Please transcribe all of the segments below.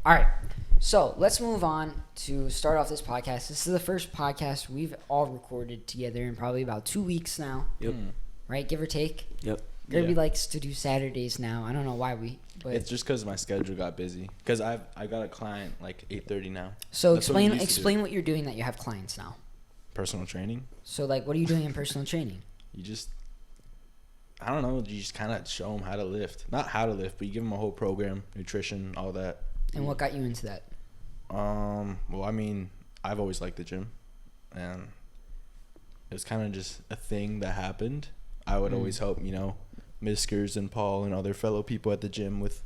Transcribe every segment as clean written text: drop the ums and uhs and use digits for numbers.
All right. So let's move on to start off this podcast. This is the first podcast we've all recorded together in probably about 2 weeks now. Yep. Right? Give or take. Yep. Gerby likes to do Saturdays now. I don't know why but it's just because my schedule got busy. Because I got a client like 8:30 now. So explain what you're doing that you have clients now. Personal training. So like, what are you doing in personal training? You just, I don't know. You just kind of show them how to lift. Not how to lift, but you give them a whole program, nutrition, all that. And what got you into that? Well, I mean, I've always liked the gym, and it was kind of just a thing that happened. I would always help, Miskers and Paul and other fellow people at the gym with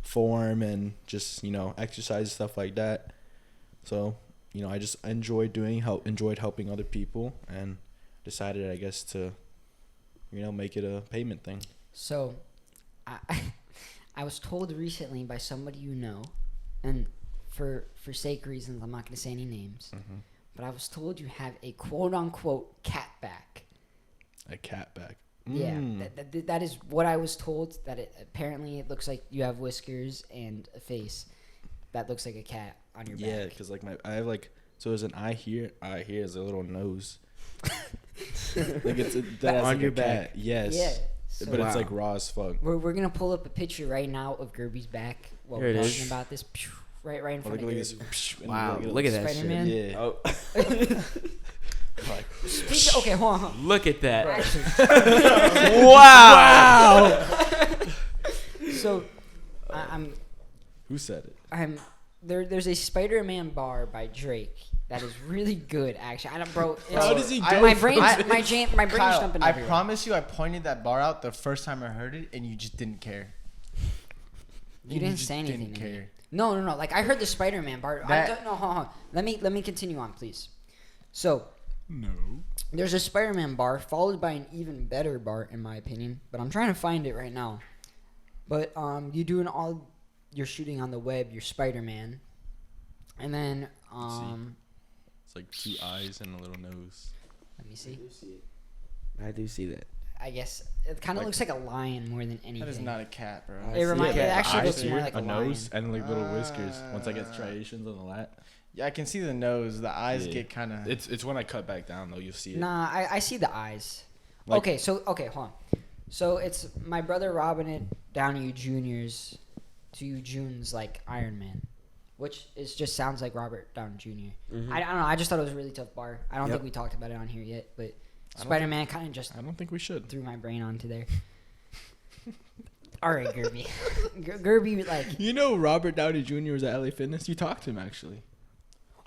form and just, exercise, stuff like that. So, I just enjoyed helping other people, and decided, I guess, to, make it a payment thing. So, I was told recently by somebody and for sake reasons, I'm not going to say any names, but I was told you have a quote-unquote cat back. A cat back. Yeah, that is what I was told. That apparently it looks like you have whiskers and a face that looks like a cat on your back. Yeah, because I have so there's an eye here is a little nose. That on your back. Yes. Yeah. So but it's raw as fuck. We're gonna pull up a picture right now of Gerby's back while we're talking about this. Right in front of you. Wow, look at that Spider-Man. shit. Yeah. Oh. Okay, hold on. Look at that. Wow. So, I'm. Who said it? There's a Spider-Man bar by Drake that is really good. Actually, I don't, bro. How does he do? My brain's jumping. I everywhere. promise you, I pointed that bar out the first time I heard it, and you just didn't care. You didn't say anything. Didn't care. No. Like I heard the Spider-Man bar. Hold on. Let me continue on, please. So. No. There's a Spider-Man bar followed by an even better bar, in my opinion. But I'm trying to find it right now. But you're shooting on the web. You're Spider-Man, and then it's like 2 eyes and a little nose. Let me see. I do see that. I guess it kind of looks like a lion more than anything. That is not a cat, bro. It actually looks more like a nose lion. and little whiskers. Once I get striations on the lat. Yeah, I can see the nose. The eyes get kind of. It's when I cut back down though. You'll see it. Nah, I see the eyes. Hold on. So it's my brother Robin Downey Jr.'s to June's like Iron Man, which just sounds like Robert Downey Jr. I don't know. I just thought it was a really tough bar. I don't think we talked about it on here yet, but Spider-Man kind of just. I don't think we should. Threw my brain onto there. All right, Gerby. Gerby, like. Robert Downey Jr. was at LA Fitness. You talked to him actually.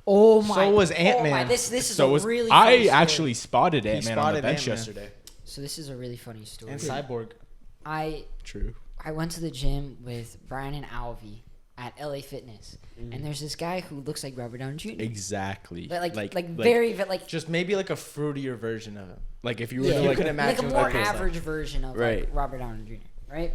Oh my! So was Ant-Man. Oh my, this is a really. Funny I story. actually spotted Ant-Man on the bench Ant-Man yesterday. So this is a really funny story. And Cyborg. True. I went to the gym with Brian and Alvi at LA Fitness, and there's this guy who looks like Robert Downey Jr. Exactly. But like just maybe like a fruitier version of him. Like if you were you could like imagine a more what it was average version of like Robert Downey Jr. Right.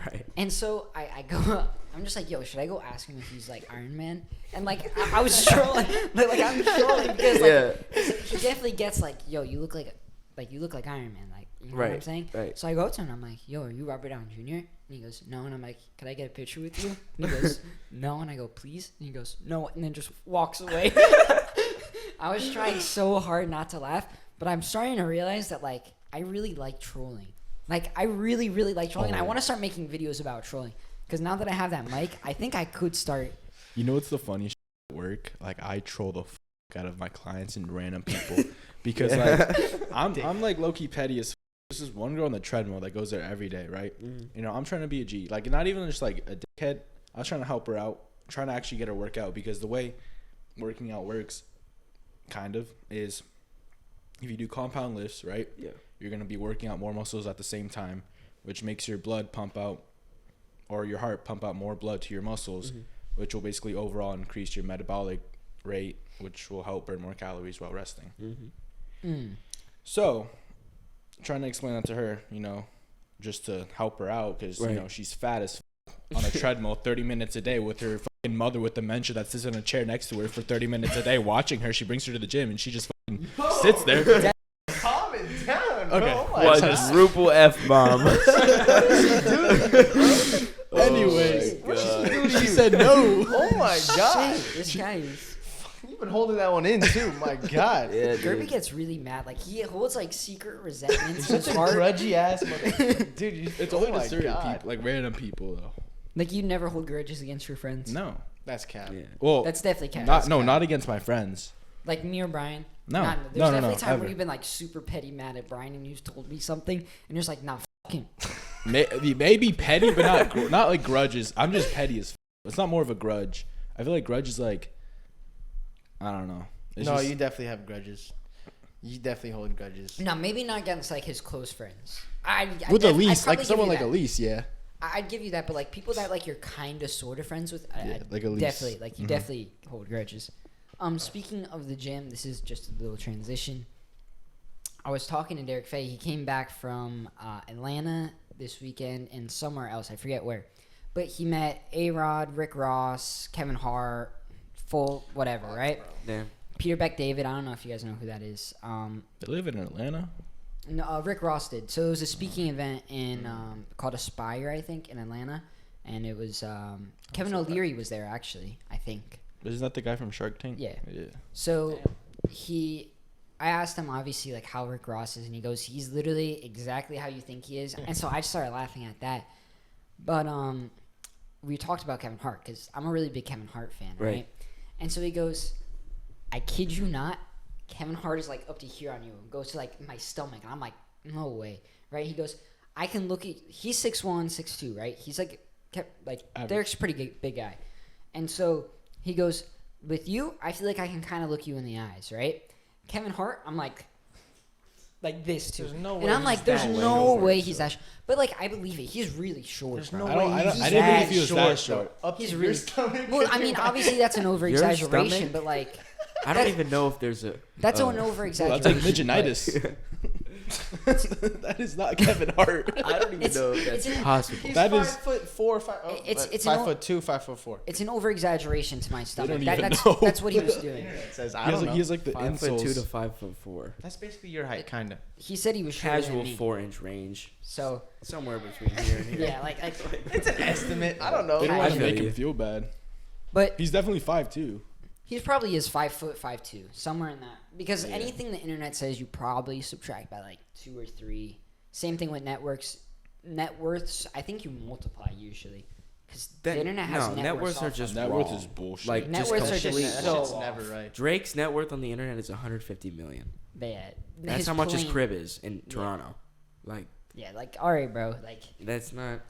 Right. And so I go up. I'm just like, yo, should I go ask him if he's like Iron Man? And like I was trolling, but like I'm trolling because like he definitely gets like, yo, you look like Iron Man, like you know what I'm saying? Right. So I go up to him, I'm like, yo, are you Robert Downey Jr.? And he goes, no. And I'm like, could I get a picture with you? And he goes, no. And I go, please. And he goes, no. And then just walks away. I was trying so hard not to laugh, but I'm starting to realize that like I really like trolling. Like I really, really like trolling, and I want to start making videos about trolling. Because now that I have that mic, I think I could start. You know what's the funniest at work? Like I troll the out of my clients and random people because like I'm like low key petty as. This is one girl on the treadmill that goes there every day, right? I'm trying to be a G, like not even just like a dickhead. I was trying to help her out, trying to actually get her workout because the way working out works, kind of, is if you do compound lifts, right? Yeah. You're gonna be working out more muscles at the same time, which makes your blood pump out, or your heart pump out more blood to your muscles, which will basically overall increase your metabolic rate, which will help burn more calories while resting. So, trying to explain that to her, just to help her out, because she's fat as on a treadmill 30 minutes a day with her fucking mother with dementia that sits in a chair next to her for 30 minutes a day watching her. She brings her to the gym and she just fucking sits there. Calm it down, Okay. Quadruple F-bomb. Anyways, what did she do to you? said no. Oh my god. This guy is. You've been holding that one in too. My god. Yeah, Gerby dude. gets really mad. Like he holds like secret resentments. Such a grudgy ass mother. Dude, It's only to certain people, like random people, though. Like you never hold grudges against your friends. No. That's cap. Yeah. Well, That's definitely cap. not against my friends. Like me or Brian. No. There's No, definitely a time ever. where you've been like super petty mad at Brian and you've told me something and you're just like, nah, fuck him. Maybe petty, but not like grudges. I'm just petty as. It's not more of a grudge. I feel like grudge is like, I don't know. It's No, just- you definitely have grudges. You definitely hold grudges. No, maybe not against like his close friends. with I'd Elise, probably like give someone you like that. Elise, yeah. I'd give you that, but like people that like you're kind of sort of friends with, Yeah, like Elise. definitely like you Mhm. definitely hold grudges. Speaking of the gym, this is just a little transition. I was talking to Derek Fay. He came back from Atlanta this weekend and somewhere else. I forget where, but he met A-Rod, Rick Ross, Kevin Hart, full whatever, right? Damn. Peter Beck David. I don't know if you guys know who that is. They live in Atlanta. No, Rick Ross did. So it was a speaking event in called Aspire, I think, in Atlanta, and it was Kevin O'Leary was there actually. I think. Isn't that the guy from Shark Tank? Yeah. Yeah. So I asked him obviously like how Rick Ross is, and he goes, he's literally exactly how you think he is, and so I just started laughing at that. But we talked about Kevin Hart because I'm a really big Kevin Hart fan, right? And so he goes, I kid you not, Kevin Hart is like up to here on you, goes to like my stomach, and I'm like, no way, right? He goes, I can look at, he's 6'1", 6'2", right? He's like Average. Derek's a pretty big guy, and so he goes, with you, I feel like I can kind of look you in the eyes, right? Kevin Hart, I'm like this too. There's no and way I'm he's like, there's that no short, way he's that but like I believe it. He's really short. There's bro. no I don't- way I don't- he's I didn't that think he was that short. Up He's to really- your stomach. Well, I mean, obviously that's an over exaggeration, stomach? but like I don't even know if there's a. that's an over Well, exaggeration. that's like midgenitis. That is not Kevin Hart. I don't even It's- know if it's that's an- possible. He's That 5'4", It's an 5'2", 5'4". It's an over exaggeration to my stomach. don't even That's know. that's what he was doing. It says He I has, don't like, know. he has like the 5'2" to insoles. 5'4". That's basically your height, kind of. He said he was shorter Casual than me. 4-inch range, So somewhere between here and here. yeah, like It's an estimate. I don't know. They don't I want to feel make you. him feel bad. but He's definitely 5'2". he probably is 5'2", somewhere in that. Because Yeah. anything the internet says, you probably subtract by like 2 or 3. Same thing with net worths. I think you multiply usually, because the internet has net worths are off just Net worth wrong. is bullshit. Like Net just worths are just complete- That so shit's off. never right. Drake's net worth on the internet is 150 million. bad. That's how much his crib is in Toronto. Like Yeah, like all right, bro. Like that's not.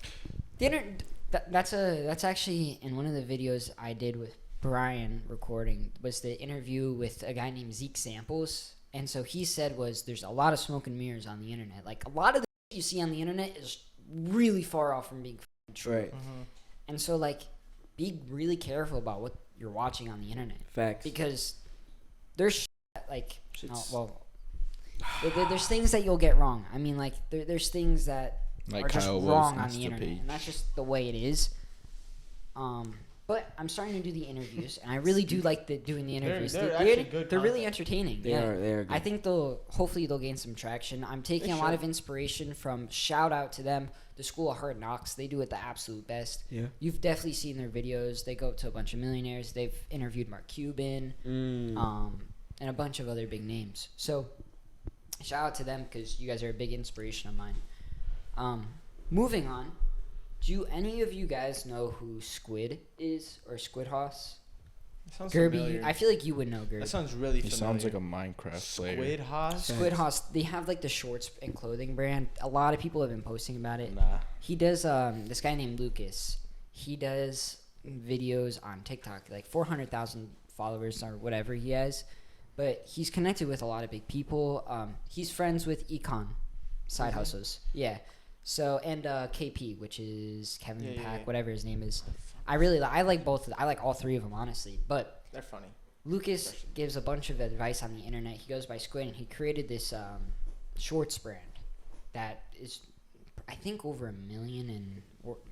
the internet. That's actually in one of the videos I did with Brian recording was the interview with a guy named Zeke Samples, and so he said was there's a lot of smoke and mirrors on the internet. Like a lot of the shit you see on the internet is really far off from being f***ing true. Right. And so like be really careful about what you're watching on the internet Facts. because there's shit that, like Shit's- there's things that you'll get wrong. I mean like there's things that Like are just Kyle wrong Wilson's on the internet, page. and that's just the way it is. But I'm starting to do the interviews, and I really do like doing the interviews. they're actually good They're really content. entertaining. They yeah. are. They are. Good. I think hopefully they'll gain some traction. I'm taking They a lot should. of inspiration from, shout out to them, the School of Hard Knocks. They do it the absolute best. Yeah. You've definitely seen their videos. They go up to a bunch of millionaires. They've interviewed Mark Cuban, and a bunch of other big names. So shout out to them because you guys are a big inspiration of mine. Moving on. Do any of you guys know who Squid is or Squid Hoss? Sounds Gerby, familiar. I feel like you would know Gerby. That sounds really He familiar. sounds like a Minecraft player. Squid Haas. Squid Hoss, they have like the shorts and clothing brand. A lot of people have been posting about it. Nah. He does this guy named Lucas. He does videos on TikTok, like 400,000 followers or whatever he has. But he's connected with a lot of big people. He's friends with Econ, Side Hustles. Yeah. So and KP, which is Kevin Yeah, Pack, yeah. whatever his name is. I like both. I like all three of them honestly. But They're funny. Lucas gives a bunch of advice on the internet. He goes by Squid, and he created this shorts brand that is, I think, over $1 million in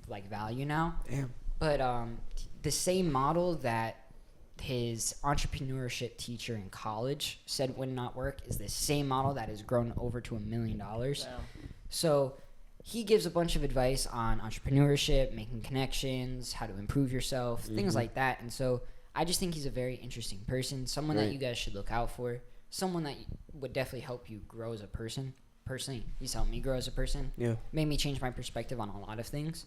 like value now. Damn. But the same model that his entrepreneurship teacher in college said would not work is the same model that has grown over to $1 million. Damn. So he gives a bunch of advice on entrepreneurship, making connections, how to improve yourself, things like that. And so I just think he's a very interesting person, someone that you guys should look out for, someone that would definitely help you grow as a person. Personally, he's helped me grow as a person. Yeah. Made me change my perspective on a lot of things.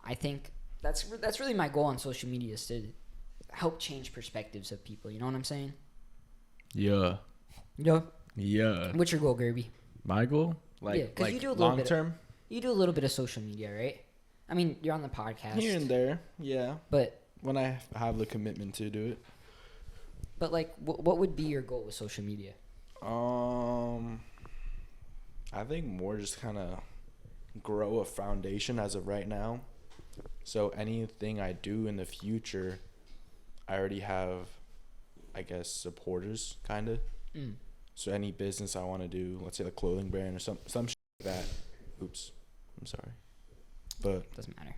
I think that's really my goal on social media, is to help change perspectives of people. You know what I'm saying? Yeah. Yeah. What's your goal, Gerby? My goal? Yeah, 'cause you do a little long bit term? You do a little bit of social media, right? I mean, you're on the podcast. Here and there, yeah. But When I have the commitment to do it. But like, what would be your goal with social media? I think more just kind of grow a foundation as of right now. So anything I do in the future, I already have, I guess, supporters, kind of. So any business I want to do, let's say the clothing brand or some shit like that. Oops, I'm sorry. But Doesn't matter.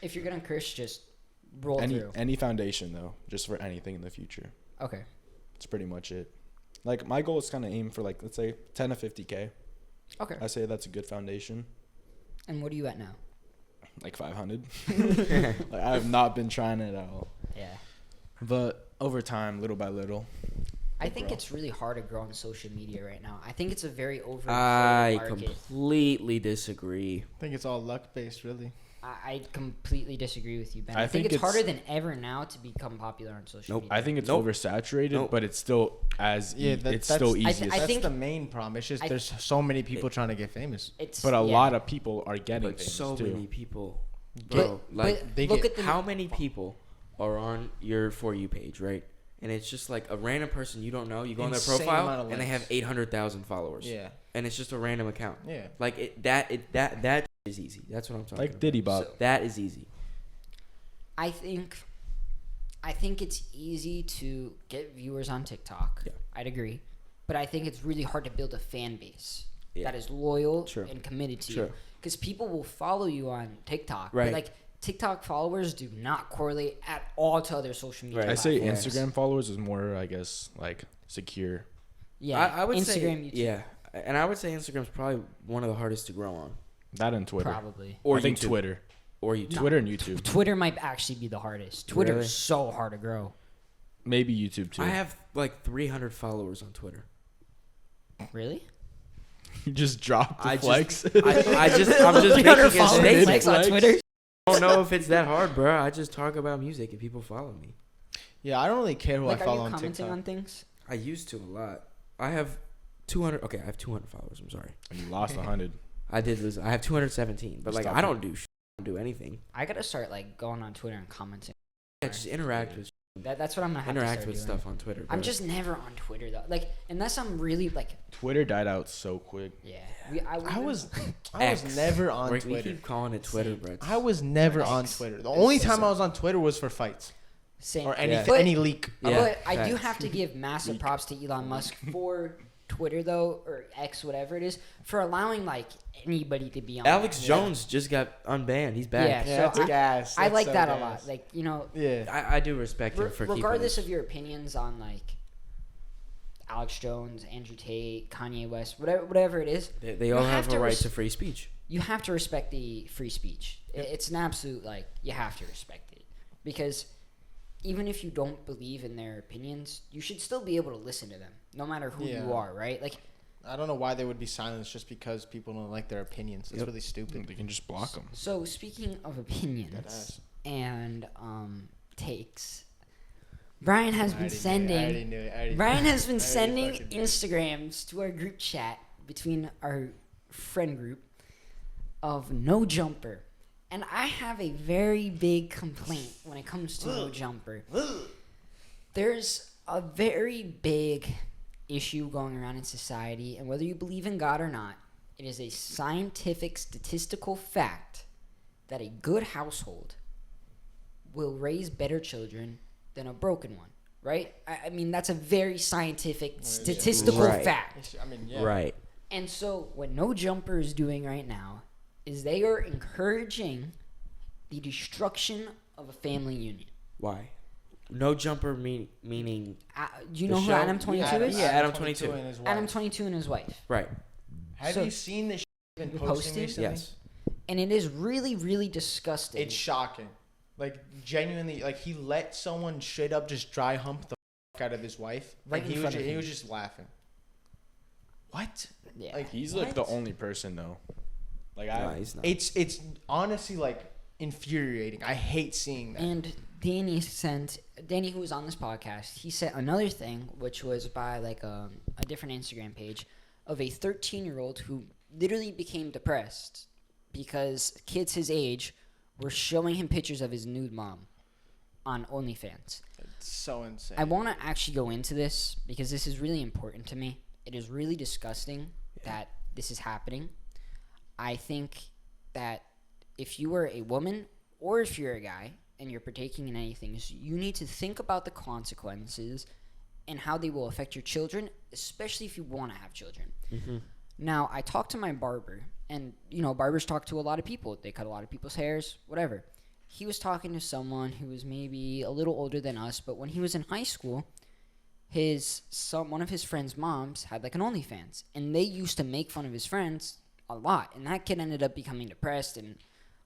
If you're gonna curse, just roll through. any foundation though, just for anything in the future. Okay. That's pretty much it. Like my goal is kind of aim for like, let's say 10 to 50K. Okay. I say that's a good foundation. And what are you at now? Like 500. Like I have not been trying it at all. Yeah. But over time, little by little. I think it's really hard to grow on social media right now. I think it's a very overinflated I market. completely disagree. I think it's all luck based, really. I completely disagree with you, Ben. I I think think it's it's- harder than ever now to become popular on social Nope. media. I think it's Nope. oversaturated, Nope. but it's still it's still I easiest. That's think- the main problem. It's just I- there's so many people trying to get famous. it's but a lot of people are getting But famous so too. many people, bro. But they look get- at the How many people are on your For You page, right? And it's just like a random person you don't know. You go on their Insane profile amount of and they likes. have 800,000 followers. Yeah. And it's just a random account. Yeah. Like that is easy. That's what I'm talking Like about. Diddy Bop. So- That is easy. I think it's easy to get viewers on TikTok. Yeah. I'd agree. But I think it's really hard to build a fan base Yeah. that is loyal True. and committed to True. you. Because people will follow you on TikTok. Right. But like TikTok followers do not correlate at all to other social media Right. I say platforms. Instagram followers is more, I guess, like secure. Yeah. I would Instagram, say, YouTube. yeah. And I would say Instagram's probably one of the hardest to grow on. That and Twitter. Probably. Or I think YouTube. Twitter. Or YouTube. Twitter and YouTube. Twitter might actually be the hardest. Twitter Really? is so hard to grow. Maybe YouTube too. I have like 300 followers on Twitter. Really? You just dropped the flex. I'm just making a followers statement. likes on Flex. Twitter. I don't know if it's that hard, bro. I just talk about music and people follow me. Yeah, I don't really care who Like, I are follow you on commenting TikTok. on things? I used to a lot. I have 200. Okay, I have 200 followers. I'm sorry. You lost 100. I did lose. I have 217, but like Stop I it. don't do anything. I gotta start like going on Twitter and commenting. Yeah, just interact with That's what I'm gonna have to interact start with doing. stuff on Twitter. I'm bro. just never on Twitter though. Like unless I'm really like, Twitter died out so quick. yeah. I was X. never on We Twitter. keep calling it Twitter, bro. I was never on X. Twitter. The only time I was on Twitter was for fights Same. or any Yeah. But- any leak. Yeah, but I do facts. have to give massive props to Elon Musk for Twitter though, or X, whatever it is, for allowing like anybody to be on. Alex there. Jones just got unbanned. He's back. Yeah. Yeah, So that's I- gas. I That's like so that a gas. lot. Like you know, Yeah. I do respect him for regardless keeping of your opinions on like Alex Jones, Andrew Tate, Kanye West, whatever it is, They all you have have a to right res- to free speech. you have to respect the free speech. It's an absolute like you have to respect it because even if you don't believe in their opinions, you should still be able to listen to them, no matter who Yeah. you are, right? Like I don't know why they would be silenced just because people don't like their opinions. It's Yep. really stupid. They can just block them. so. Speaking of opinions Deadass. and takes, Brian has been I sending. already knew it. Brian has been I already sending fucking knew it. Instagrams to our group chat between our friend group of No Jumper. And I have a very big complaint when it comes to No Jumper. There's a very big issue going around in society, and whether you believe in God or not, it is a scientific statistical fact that a good household will raise better children than a broken one, right? I mean, that's a very scientific, statistical Right. fact. I mean, yeah. Right. And so, what No Jumper is doing right now is they are encouraging the destruction of a family union. Why? No jumper meaning Do you The know who show? Adam 22 is? Yeah, Adam 22. and his wife. Adam 22 and his wife. right. Have So- you seen the been posting? posting recently? Yes. And it is really, really disgusting. It's shocking. Like, genuinely, like, he let someone straight up just dry hump the fuck out of his wife. Right and in front of he him. was just laughing. What? Yeah. Like, He's what? like the only person though. Like No, he's not. It's honestly, like, infuriating. I hate seeing that. And Danny, who was on this podcast, he sent another thing, which was by like a different Instagram page of a 13-year-old who literally became depressed because kids his age were showing him pictures of his nude mom on OnlyFans. It's so insane. I want to actually go into this because this is really important to me. It is really disgusting that this is happening. I think that if you are a woman or if you're a guy and you're partaking in anything, you need to think about the consequences and how they will affect your children, especially if you want to have children. Mm-hmm. Now, I talked to my barber, and, you know, barbers talk to a lot of people. They cut a lot of people's hairs, whatever. He was talking to someone who was maybe a little older than us, but when he was in high school, one of his friend's moms had like an OnlyFans, and they used to make fun of his friends a lot, and that kid ended up becoming depressed and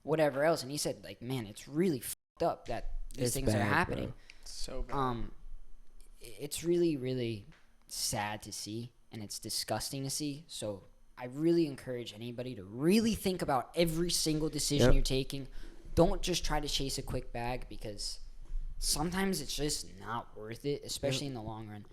whatever else. And he said, like, man, it's really fucked up that these It's things are bad, happening. bro. so bad. It's really, really sad to see, and it's disgusting to see. So I really encourage anybody to really think about every single decision you're taking. Don't just try to chase a quick bag, because sometimes it's just not worth it, especially in the long run.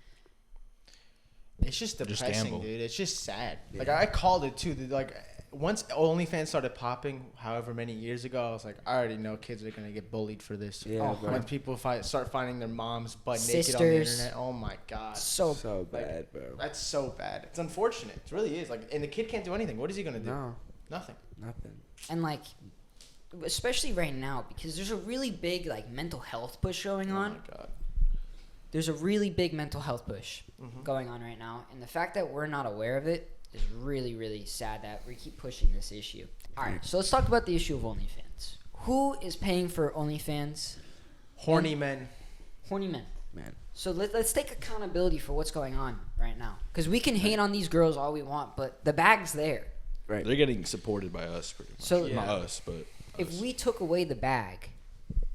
It's just depressing, gamble. dude. It's just sad. Yeah. Like, I called it too. Like, once OnlyFans started popping, however many years ago, I was like, I already know kids are gonna get bullied for this. Yeah, bro. When people start finding their moms butt naked on the Sisters. internet, oh my god, So bad, bro. that's so bad. It's unfortunate. It really is. Like, and the kid can't do anything. What is he gonna do? No, Nothing. nothing. and like, especially right now, because there's a really big like mental health push going Oh on. my god. There's a really big mental health push going on right now, and the fact that we're not aware of it is really, really sad that we keep pushing this issue. All right, so let's talk about the issue of OnlyFans. Who is paying for OnlyFans? Horny men. Horny men. Man. So let's take accountability for what's going on right now, because we can hate on these girls all we want, but the bag's there. Right. They're getting supported by us pretty much. So- Not Yeah. us, but If us. we took away the bag,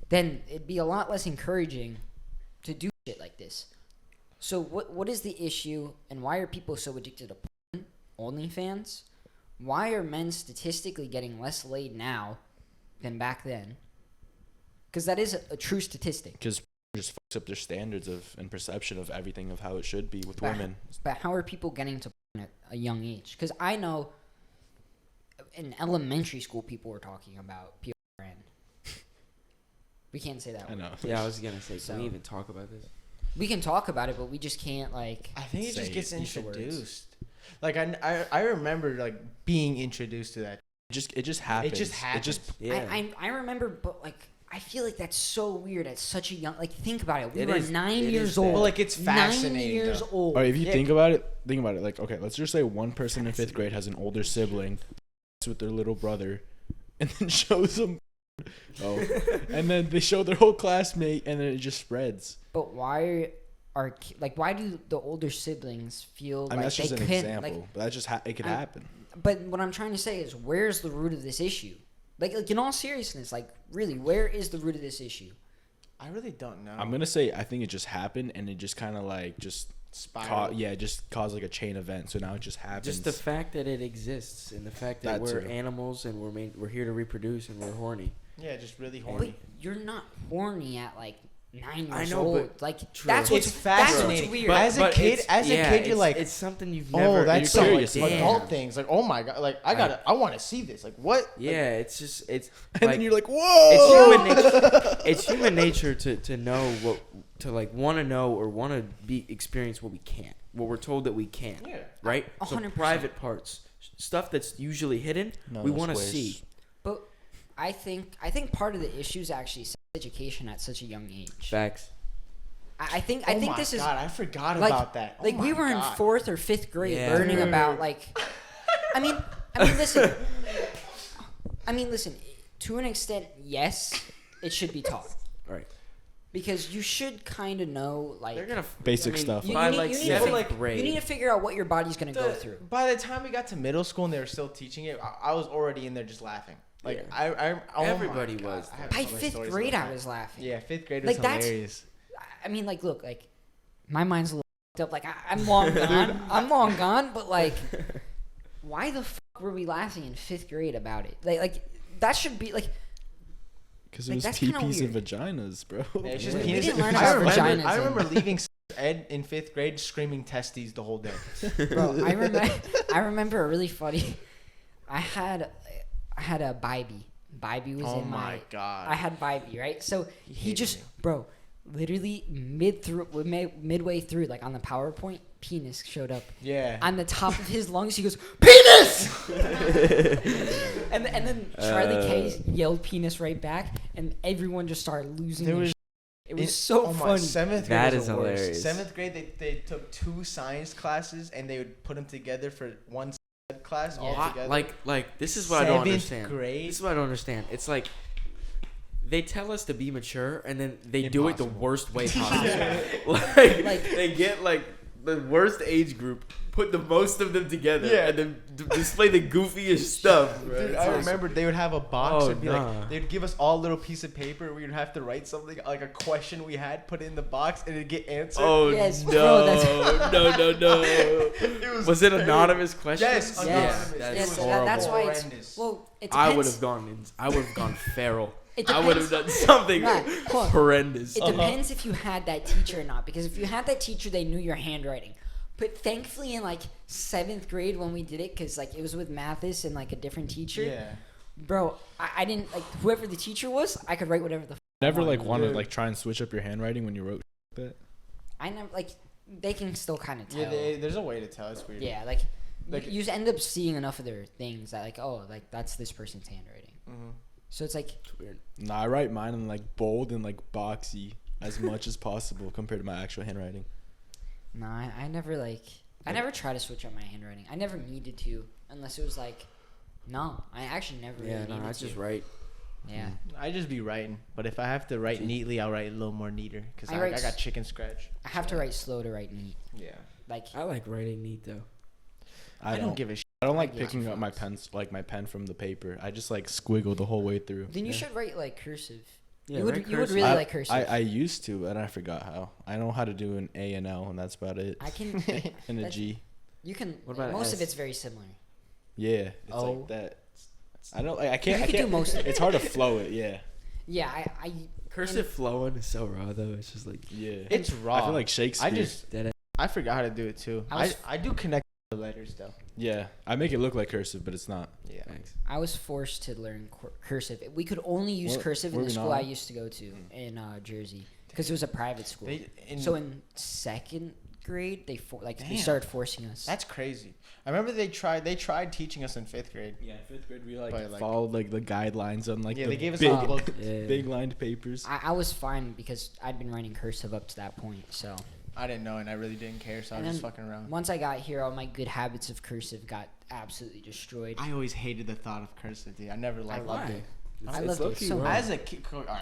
then it'd be a lot less encouraging to do shit like this. So what is the issue, and why are people so addicted to porn, OnlyFans? Why are men statistically getting less laid now than back then? Because that is a true statistic. because just fucks up their standards of and perception of everything of how it should be with But- women. But how are people getting to porn at a young age? Because I know in elementary school people were talking about PRN. We can't say that I word. know. Yeah, I was gonna say, So- can we even talk about this? We can talk about it, but we just can't, like... I think it Say just gets use the words. introduced. Like, I remember, like, being introduced to that. It just happens. It just happens. It just Yeah. I remember, but, like, I feel like that's so weird at such a young... Like, think about it. We It were is- 9 it years is old. bad. Well, like, it's 9 fascinating, years though. old. Or if you Yeah. think about it. Like, okay, let's just say one person in 5th grade has an older sibling with their little brother, and then shows them. Oh, and then they show their whole classmate, and then it just spreads. But why why do the older siblings feel I mean, like that's they just an couldn't... example, Like, but that just it could I- happen. but what I'm trying to say is, where's the root of this issue? Like in all seriousness, like, really, where is the root of this issue? I really don't know. I'm gonna say I think it just happened, and it just kind of like just Spiral. just caused like a chain event. So now it just happens. Just the fact that it exists, and the fact that That we're too. animals, and we're here to reproduce, and we're horny. Yeah, just really But horny. you're not horny at like 9 years I know, old. but Like, true. that's what's It's fascinating. That's what's weird. But as a kid, it's- you're like, it's something you've oh, never. that's you're some curious about adult Damn. things. Like, oh my god, like I want to see this. Like, what? Yeah, it's just it's and like then you're like, it's whoa! human nature. It's human nature to know what to like want to know or want to experience what we can't. What we're told that we can't. Yeah. Right. So 100%. private parts, stuff that's usually hidden, No, we no want to squares. see. But I think part of the issue is actually sex education at such a young age. Facts. I think Oh this my is God, I forgot like, about that. Oh like we my were in God. 4th or 5th grade Yeah. learning Dude. about like. I mean, listen. To an extent, yes, it should be taught. Right. because you should kind of know like They're gonna Basic stuff. by like you need to, seventh like, grade. you need to figure out what your body's gonna go through. By the time we got to middle school and they were still teaching it, I was already in there just laughing. Like Yeah. oh my Everybody God, was. I have By so many 5th stories grade, about I that. was laughing. Yeah, 5th grade was Like, that's- hilarious. I mean, like, look, like, my mind's a little fucked up. Like, I'm long gone. I'm long gone. But like, why the fuck were we laughing in 5th grade about it? Like that should be like. Because it Like, was that's kinda peepees and weird. vaginas, bro. Yeah, it's just We penis. didn't learn I about remember, vaginas I in- remember leaving Ed in 5th grade screaming testes the whole day. Bro, I remember a really funny. I had a Bybee. Bybee was Oh in my God. I had Bybee, right? So he hated just, me. bro, literally midway through, like on the PowerPoint, penis showed up Yeah. on the top of his lungs. He goes, penis, and then Charlie K yelled penis right back, and everyone just started losing There their was- shit. It was so oh my, funny. 7th grade That was is the worst. hilarious. 7th grade, they took 2 science classes and they would put them together for one class all Yeah. together. Like this is what I don't 7th understand. grade? This is what I don't understand. It's like they tell us to be mature and then they do it the Impossible. worst way possible. Like- they get like the worst age group, put the most of them together, Yeah. and then display the goofiest stuff. Bro. Dude, It's I like- remember they would have a box. Oh, It'd be nah. like they'd give us all a little piece of paper. We would have to write something like a question we had, put it in the box, and it'd get answered. Oh Yes, no! bro, that's- no! It Was it terrible. anonymous questions? Yes, Yeah. anonymous. That's Yes, It was that's why it's horrendous. well. It I would depends- have gone. I would have gone feral. It I would have depends. done something Nah, hold on. horrendous. It depends if you had that teacher or not. Because if you had that teacher, they knew your handwriting. But thankfully, in like 7th grade when we did it, because like it was with Mathis and like a different teacher, Yeah. bro, I didn't like whoever the teacher was. I could write whatever the. Never I like wanted to Dude. like try and switch up your handwriting when you wrote that. I never like. They can still kind of tell. Yeah, there's a way to tell. It's weird. Yeah, like Like- you just end up seeing enough of their things that like, oh, like that's this person's handwriting. Mm-hmm. So it's like, It's weird. Nah, I write mine in like bold and like boxy as much as possible compared to my actual handwriting. nah, I never like. I never try to switch up my handwriting. I never needed to, unless it was like, no, I actually never. Yeah, really no, needed I to. just write. Yeah. I just be writing, but if I have to write neatly, I'll write a little more neater because I I write got chicken scratch. I have to write slow to write neat. Yeah. Like, I like writing neat though. I don't give a shit. I don't like Yeah. picking up my pens, like my pen from the paper. I just like squiggle the whole way through. then you should write like cursive. Yeah, you would write you would cursive. really I, like cursive. I used to, and I forgot how. I know how to do an A and L, and that's about it. I can. And a that's- G. You can. What about most S? of it's very similar. Yeah, it's Oh. like that. I don't. I can't. You I could do can't. most of it. It's hard to flow it. Yeah. Yeah, I Cursive flowing is so raw though. It's just like Yeah. It's raw. I feel like Shakespeare. dead. I forgot how to do it too. I was- I do connect the letters though. Yeah, I make it look like cursive, but it's not. Yeah. Thanks. I was forced to learn cursive. We could only use Where- cursive in where the we school not? I used to go to in Jersey because it was a private school. In, So in 2nd grade, they they Damn. started forcing us. that's crazy. I remember they tried teaching us in 5th grade. Yeah, 5th grade we But, like- followed like the guidelines on like Yeah, the they gave us big, a book. Yeah. big lined papers. I was fine because I'd been writing cursive up to that point. So I didn't know, and I really didn't care, so I And was just then fucking around. once I got here, all my good habits of cursive got absolutely destroyed. I always hated the thought of cursive, dude. I never liked loved it. it. It's- I it's loved it low-key so raw. much.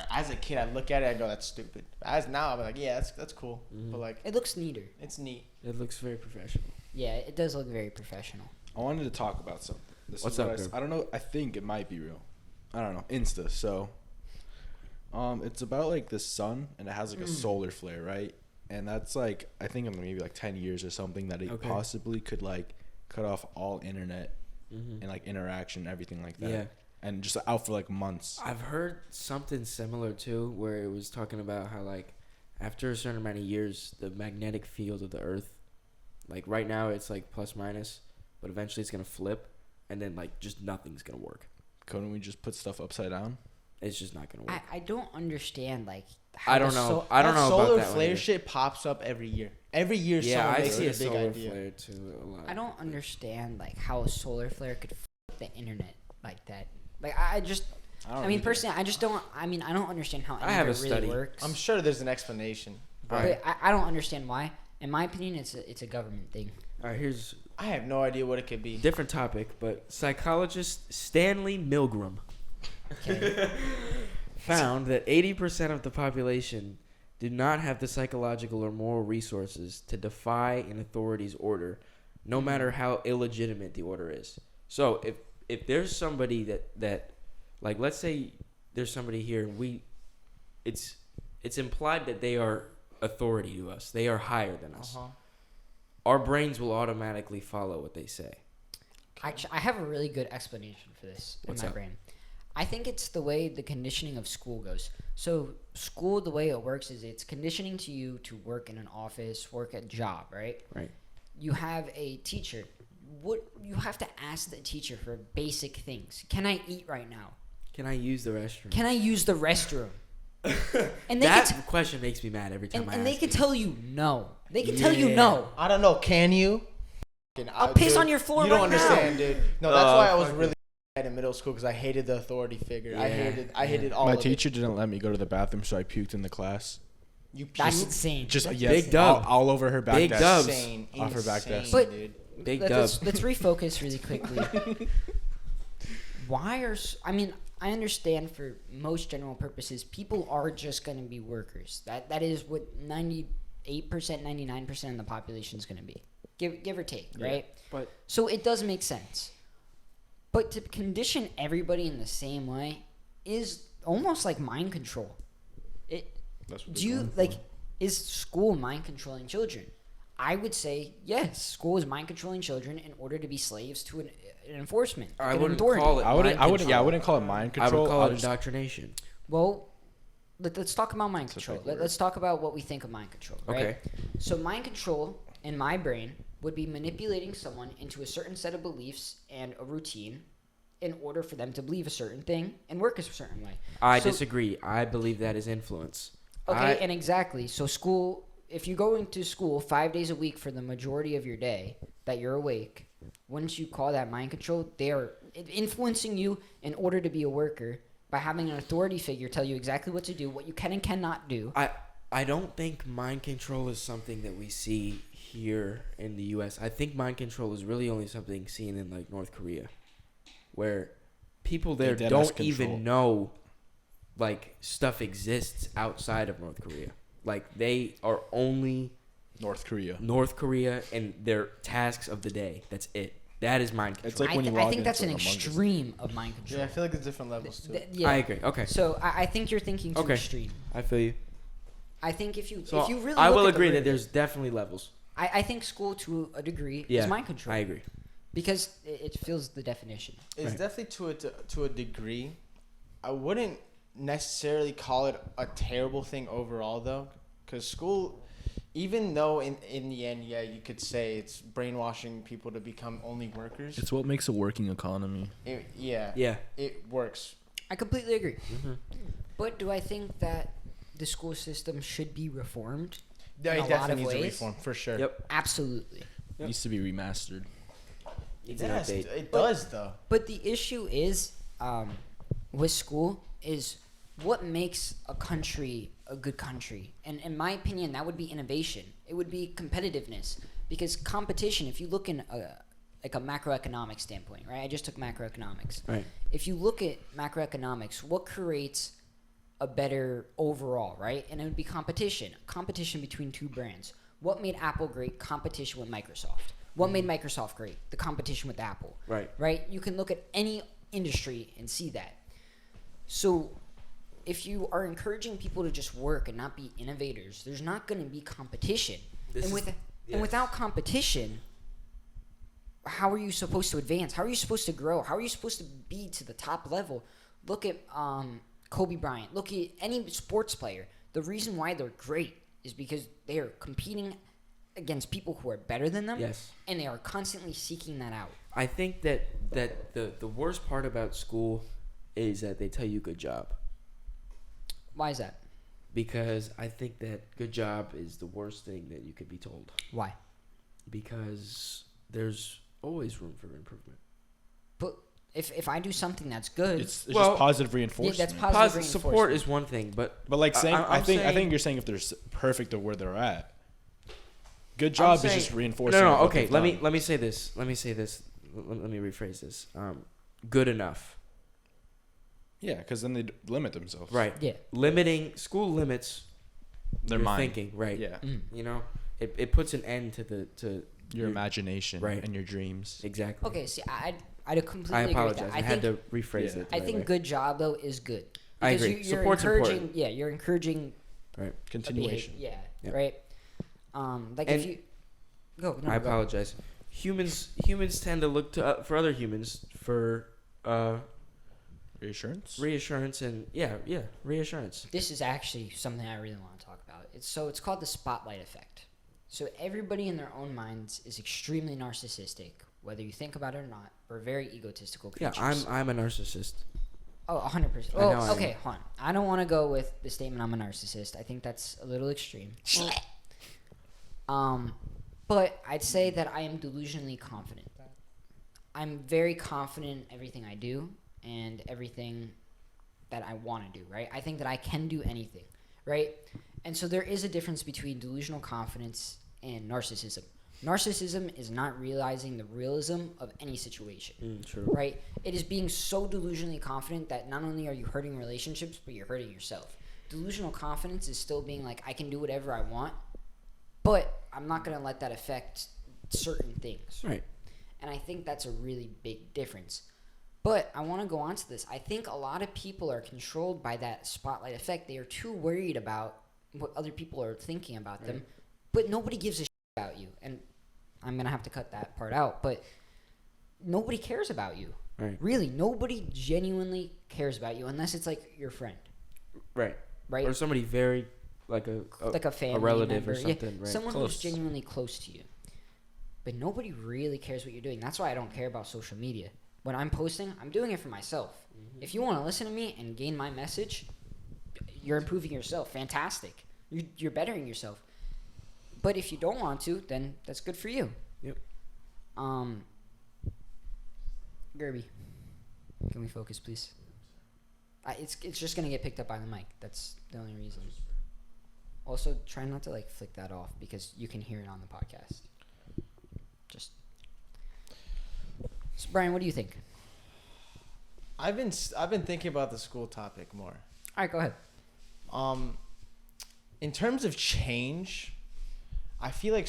As a kid, I look at it, I go, "That's stupid." As now, I'm like, "Yeah, that's cool," but like, It looks neater. it's neat. It looks very professional. Yeah, it does look very professional. I wanted to talk about something. This What's is what up, Herb? I don't know. I think it might be real. I don't know. Insta. So, it's about like the sun, and it has like a solar flare, right? And that's like I think in maybe like 10 years or something that it Okay. possibly could like cut off all internet Mm-hmm. and like interaction, everything like that. Yeah. And just out for like months. I've heard something similar too, where it was talking about how like after a certain amount of years, the magnetic field of the Earth, like right now it's like plus minus, but eventually it's gonna flip, and then like just nothing's gonna work. Couldn't we just put stuff upside down? It's just not gonna work. I don't understand like how I don't the know. I don't That know solar about that one flare either. shit pops up every year. Every year, Yeah, someone I makes see it a a big solar idea. flare too a lot. I don't understand like how a solar flare could f the internet like that. Like I just don't I mean either. personally I just don't I mean I don't understand how I have internet a really study. works. I'm sure there's an explanation. but I don't understand why. In my opinion, it's a government thing. All right, here's I have no idea what it could be. different topic, but psychologist Stanley Milgram Okay. found that 80% of the population do not have the psychological or moral resources to defy an authority's order, no matter how illegitimate the order is. So if there's somebody that like, let's say there's somebody here, it's implied that they are authority to us. They are higher than us. Our brains will automatically follow what they say. Actually, I have a really good explanation for this in my brain. I think it's the way the conditioning of school goes. So school, the way it works is it's conditioning to you to work in an office, work a job, right? Right. You have a teacher. What you have to ask the teacher for basic things. Can I eat right now? Can I use the restroom? Can I use the restroom? And they that question makes me mad every time I ask and they can it. tell you no. They can tell you no. I don't know. Can you? I'll piss on your floor right now. You don't understand, dude. No, that's why I was really mad in middle school, because I hated the authority figure. Yeah. I hated all My of it. teacher didn't let me go to the bathroom, so I puked in the class. You That's puked? insane. Just Big dub. all over her back Big desk. dubs. Insane. Off her back Insane, desk. But- dude. Big let's dub. let's refocus really quickly. I mean, I understand for most general purposes, people are just going to be workers. That is what 98%, 99% of the population is going to be, give or take, right? But So it does make sense. But to condition everybody in the same way is almost like mind control. That's what Do they're you going for. like? Is school mind controlling children? I would say yes. School is mind controlling children in order to be slaves to an enforcement. I an wouldn't authority. call it. I wouldn't mind call it mind control. control. I would call I'll it just- indoctrination. Well, let's talk about mind That's a control. big word. Let's talk about what we think of mind control. Right? Okay. So mind control in my brain would be manipulating someone into a certain set of beliefs and a routine in order for them to believe a certain thing and work a certain way. I So- disagree. I believe that is influence. Okay, and exactly. So school, if you go into school 5 days a week for the majority of your day that you're awake, wouldn't you call that mind control? They are influencing you in order to be a worker by having an authority figure tell you exactly what to do, what you can and cannot do. I don't think mind control is something that we see here in the U.S. I think mind control is really only something seen in like North Korea, where people there They deadass don't control. even know like stuff exists outside of North Korea. Like they are only North Korea. North Korea and their tasks of the day. That's it. That is mind control. It's like I, when you I log think that's an into Among Us. extreme of mind control. Yeah, I feel like there's different levels to it. Yeah. I agree. Okay, So I think you're thinking too Okay. extreme. I feel you. I think if you So really I look will at the agree that root- there's definitely levels. I think school to a degree Yeah, is mind control. I agree. Because it fills the definition. It's Right. definitely to a degree. I wouldn't necessarily call it a terrible thing overall, though, because school, even though in the end, yeah, you could say it's brainwashing people to become only workers. It's what makes a working economy. Yeah, Yeah. it works. I completely agree. Mm-hmm. But do I think that the school system should be reformed? Yeah, In it a lot definitely of needs a ways? reform for sure. Yep. Absolutely. Yep. Needs to be remastered. It Needs an does. update. It does though. But the issue is, with school, is what makes a country a good country. And in my opinion, that would be innovation. It would be competitiveness. Because competition, if you look in like a macroeconomic standpoint, right? I just took macroeconomics. Right. If you look at macroeconomics, what creates a better overall, right? And it would be competition between two brands. What made Apple great? Competition with Microsoft. What made Microsoft great? The competition with Apple. Right. Right? You can look at any industry and see that. So if you are encouraging people to just work and not be innovators, there's not going to be competition. And without competition, how are you supposed to advance? How are you supposed to grow? How are you supposed to be to the top level? Look at Kobe Bryant. Look at any sports player. The reason why they're great is because they are competing against people who are better than them. Yes. And they are constantly seeking that out. I think that the worst part about school is that they tell you good job. Why is that? Because I think that good job is the worst thing that you could be told. Why? Because there's always room for improvement. But if I do something that's good, It's Well, just positive reinforcement. that's positive Positive support reinforcement. is one thing, but But like saying, I'm I think saying- you're saying if they're perfect at where they're at. Good job is saying- just reinforcing. No, of what okay. they've Let me done. say this. Let me rephrase this. Good enough. Yeah, because then they limit themselves. Right. Yeah. Limiting school limits Their your mind. thinking, right? Yeah. You know, it puts an end to Your imagination right. and your dreams. Exactly. Okay, see, I'd completely I agree with apologize. that. I had to rephrase Yeah. it. I think good job though is good. I Because agree. You're Support's encouraging. important. Yeah, you're encouraging Right. Continuation. Yeah, Yeah. right. Like And if you go. No, I go. apologize. Humans tend to look to for other humans for Reassurance. and reassurance. This is actually something I really want to talk about. It's called the spotlight effect. So everybody in their own minds is extremely narcissistic, whether you think about it or not. We're very egotistical Yeah, creatures. I'm a narcissist. Oh, 100%. I know I Well, am. okay, hold on. I don't want to go with the statement I'm a narcissist. I think that's a little extreme. But I'd say that I am delusionally confident. I'm very confident in everything I do and everything that I want to do, right? I think that I can do anything, right? And so there is a difference between delusional confidence and narcissism. Narcissism is not realizing the realism of any situation. True. Right? It is being so delusionally confident that not only are you hurting relationships, but you're hurting yourself. Delusional confidence is still being like, I can do whatever I want, but I'm not going to let that affect certain things. Right. And I think that's a really big difference. But I want to go on to this. I think a lot of people are controlled by that spotlight effect. They are too worried about what other people are thinking about them, but nobody gives a shit about you. And I'm going to have to cut that part out, but nobody cares about you. Right. Really, nobody genuinely cares about you unless it's like your friend. Right. Right? Or somebody very like a family relative member. or something. Yeah, Right. someone Close. who's genuinely close to you. But nobody really cares what you're doing. That's why I don't care about social media. When I'm posting, I'm doing it for myself. Mm-hmm. If you want to listen to me and gain my message, you're improving yourself. Fantastic. You're bettering yourself. But if you don't want to, then that's good for you. Yep. Gerby, can we focus, please? It's just gonna get picked up by the mic. That's the only reason. Also, try not to like flick that off because you can hear it on the podcast. Just. So Brian, what do you think? I've been thinking about the school topic more. All right, go ahead. In terms of change, I feel like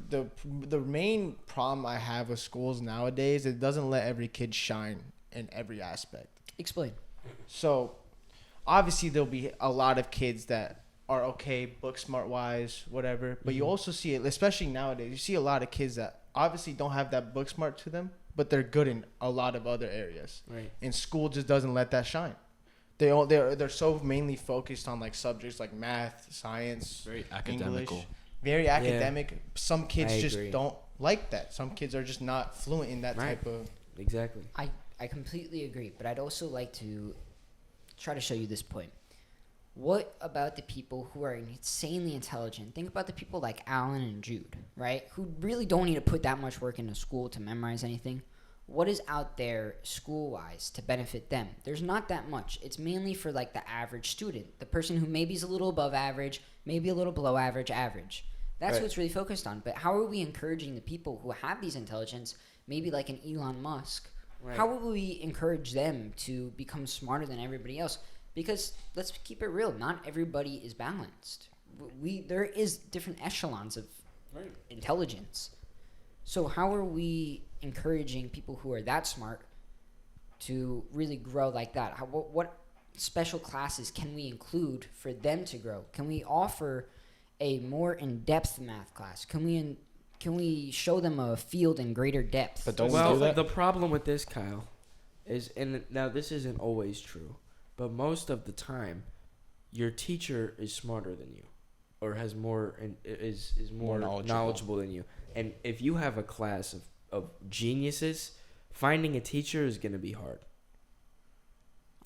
the main problem I have with schools nowadays, it doesn't let every kid shine in every aspect. Explain. So, obviously there'll be a lot of kids that are okay book smart wise, whatever. But you also see it, especially nowadays. You see a lot of kids that obviously don't have that book smart to them, but they're good in a lot of other areas. Right. And school just doesn't let that shine. They're so mainly focused on like subjects like math, science, Very academical. English, very academic. Some kids I just agree. don't like that. Some kids are just not fluent in that Right. type of. Exactly. I completely agree, but I'd also like to try to show you this point. What about the people who are insanely intelligent? Think about the people like Alan and Jude, right? Who really don't need to put that much work into school to memorize anything. What is out there school-wise to benefit them? There's not that much. It's mainly for like the average student, the person who maybe is a little above average, maybe a little below average. That's Right. what's really focused on. But how are we encouraging the people who have these intelligence, maybe like an Elon Musk? Right. How will we encourage them to become smarter than everybody else? Because let's keep it real, not everybody is balanced. There is different echelons of intelligence. So how are we encouraging people who are that smart to really grow like that? What special classes can we include for them to grow? Can we offer a more in-depth math class? Can we show them a field in greater depth? But don't we Well, do that? the problem with this, Kyle, is, and now this isn't always true, but most of the time, your teacher is smarter than you, or has more and is more knowledgeable than you. And if you have a class of geniuses, finding a teacher is gonna be hard.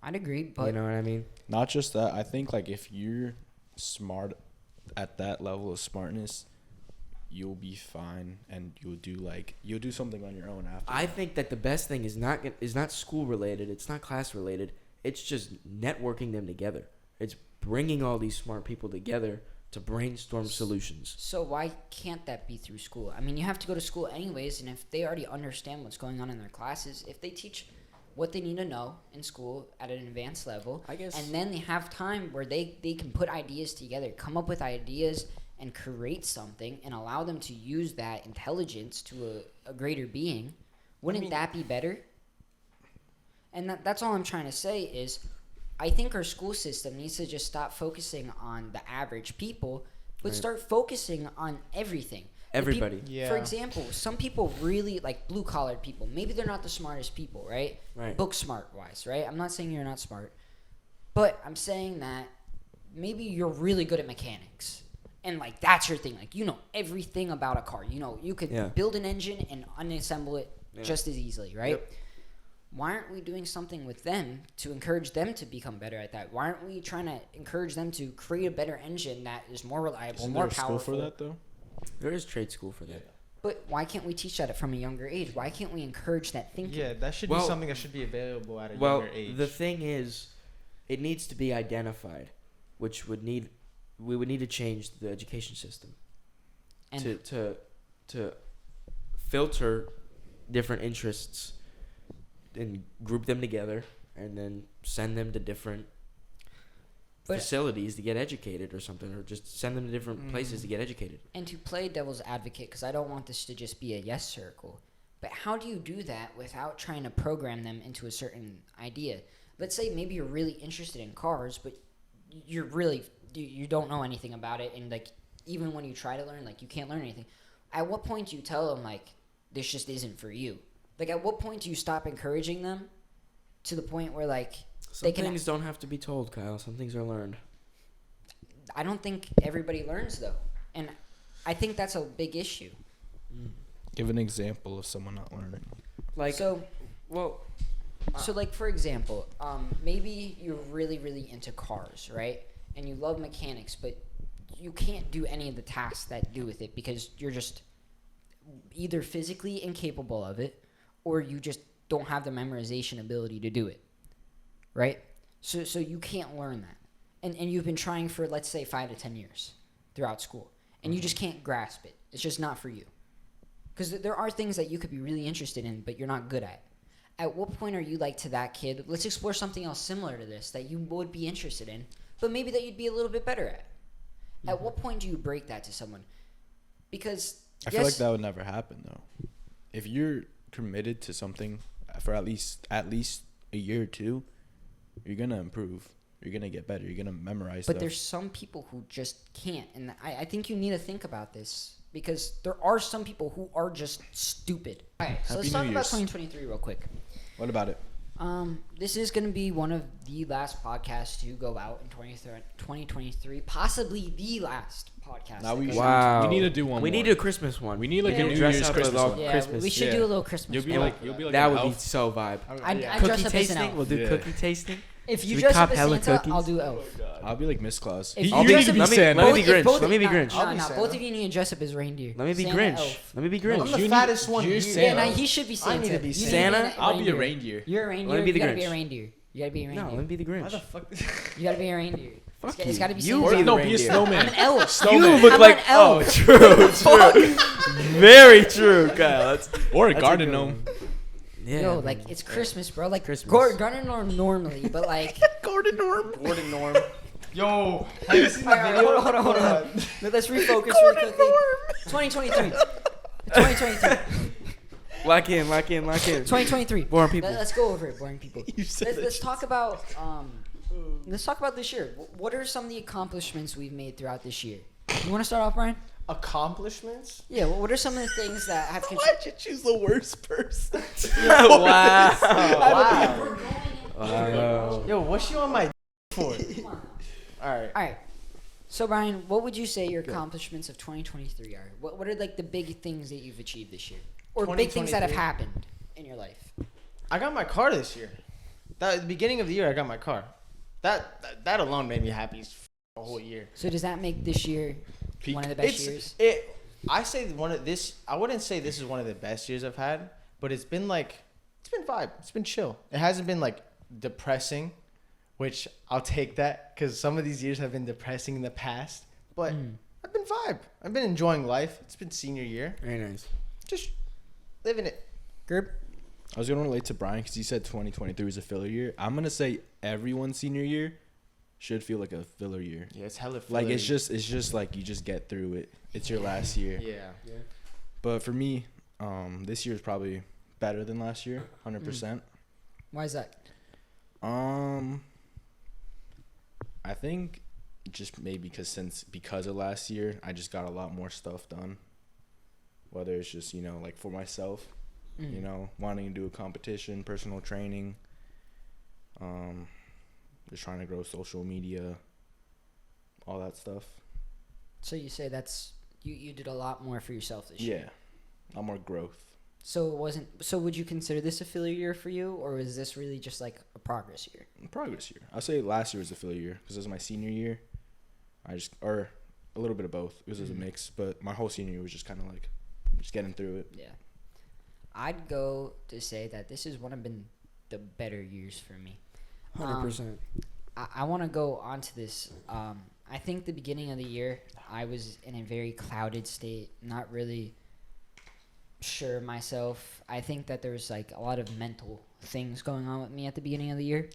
I'd agree, but You know what I mean? Not just that. I think like if you're smart at that level of smartness, you'll be fine, and you'll do something on your own after. I think that the best thing is not school related. It's not class related. It's just networking them together. It's bringing all these smart people together to brainstorm solutions. so why can't that be through school? I mean, you have to go to school anyways, and if they already understand what's going on in their classes, if they teach what they need to know in school at an advanced level. I guess. And then they have time where they can put ideas together, come up with ideas, and create something, and allow them to use that intelligence to a greater being. Wouldn't that be better? And that's all I'm trying to say is, I think our school system needs to just stop focusing on the average people, but start focusing on everything. Everybody. Yeah. For example, some people really, like blue-collar people, maybe they're not the smartest people, right? Right. Book smart-wise, right? I'm not saying you're not smart, but I'm saying that maybe you're really good at mechanics. And, like, that's your thing. Like, you know everything about a car. You know, you could build an engine and unassemble it just as easily, right? Yep. Why aren't we doing something with them to encourage them to become better at that? Why aren't we trying to encourage them to create a better engine that is more reliable, Isn't more there a powerful? school for that though? There is trade school for that. But why can't we teach that from a younger age? Why can't we encourage that thinking? Yeah, that should be something that should be available at a younger age. The thing is, it needs to be identified, which we would need to change the education system And to filter different interests and group them together and then send them to different facilities to get educated or something, or just send them to different places to get educated. And to play devil's advocate, because I don't want this to just be a yes circle, but how do you do that without trying to program them into a certain idea? Let's say maybe you're really interested in cars, but you don't know anything about it, and like even when you try to learn, like you can't learn anything. At what point do you tell them like this just isn't for you? Like at what point do you stop encouraging them to the point where like Some things don't have to be told, Kyle. Some things are learned. I don't think everybody learns though, and I think that's a big issue. Give an example of someone not learning. Like So like for example, maybe you're really, really into cars, right? And you love mechanics, but you can't do any of the tasks that do with it because you're just either physically incapable of it, or you just don't have the memorization ability to do it, right? So you can't learn that, and you've been trying for, let's say, 5 to 10 years throughout school, and you just can't grasp it. It's just not for you, because there are things that you could be really interested in, but you're not good at. At what point are you like to that kid, let's explore something else similar to this that you would be interested in, but maybe that you'd be a little bit better at? At what point do you break that to someone? Because I feel like that would never happen though. If you're committed to something for at least a year or two, you're gonna improve. You're gonna get better. You're gonna memorize But stuff. there's some people who just can't, and I think you need to think about this because there are some people who are just stupid. All right, so Happy let's New talk about Year's. 2023 real quick. What about it? This is going to be one of the last podcasts to go out in 2023, possibly the last podcast. Now we that should- goes out. we need to do one We more. need a Christmas one. We need like Yeah. a New Dress Year's up Christmas with all- one. Yeah, Christmas, we should yeah. do a little Christmas. You'll be one. like that an would be elf. so vibe. I'd Yeah. dress Cookie up as an tasting. elf. We'll do Yeah. cookie tasting. If Should you we dress cop up as hella Santa, cookies? I'll do elf. I'll be like Miss Claus. If You you need dress to up be as- Santa. Let me be if Grinch. both- Let me be nah, Grinch. nah, I'll be nah, Santa. both of you need to dress up as reindeer. Let me be Santa, Grinch. elf. Let me be I'm Grinch. the You fattest need- one you're here. Santa. Yeah, nah, he should be I Santa. need to be You Santa. Santa? I'll be a reindeer. You're a reindeer. Let me be You the gotta be a Grinch. reindeer. You gotta be a No, reindeer. let me be the Why the Grinch. fuck? You gotta be a reindeer. Fuck It's gotta be you. Santa. be the No, be a reindeer. snowman. I'm an elf. You Snowman. look I'm like an elf. true. Very true, Kyle. Or a That's garden good gnome. one. Yeah. Yo, like it's Christmas, bro. Like Christmas. Garden Norm normally, but like. Gordon Norm. Gordon Norm. Yo, have you seen the Alright, video? hold on. Let's refocus really quickly. 2023. 2023. Lock in. 2023. Boring people. Let's go over it, boring people. You said Let's talk about let's talk about this year. What are some of the accomplishments we've made throughout this year? You want to start off, Brian? Accomplishments? Yeah. What are some of the things that have Why'd you choose the worst person? Wow. Wow. Wow. Yo, what's you on my for? All right. All right. So, Brian, what would you say your accomplishments of 2023 are? What are like the big things that you've achieved this year, or big things that have 2023? happened in your life? I got my car this year. At the beginning of the year, I got my car. That alone made me happy a whole year. So does that make this year Peak. one of the best years? I say one of this. I wouldn't say this is one of the best years I've had, but it's been vibe. It's been chill. It hasn't been like depressing, which I'll take that because some of these years have been depressing in the past. But I've been vibe. I've been enjoying life. It's been senior year. Very nice. Just living it. Gerb? I was gonna relate to Brian because he said 2023 was a filler year. I'm gonna say everyone's senior year should feel like a filler year. Yeah, it's hella filler. Like it's just like you just get through it. It's your last year. Yeah. But for me, this year is probably better than last year, 100%. Why is that? I think just maybe because of last year, I just got a lot more stuff done. Whether it's just, like for myself, wanting to do a competition, personal training, just trying to grow social media, all that stuff. So you say that's you did a lot more for yourself this year. Yeah, a lot more growth. So it wasn't. So would you consider this a filler year for you, or was this really just like a progress year? Progress year. I'll say last year was a filler year because it was my senior year. Or a little bit of both. It was a mix, but my whole senior year was just kind of like just getting through it. Yeah. I'd go to say that this is one of the better years for me. 100%. I want to go on to this. I think the beginning of the year, I was in a very clouded state, not really sure myself. I think that there was like a lot of mental things going on with me at the beginning of the year.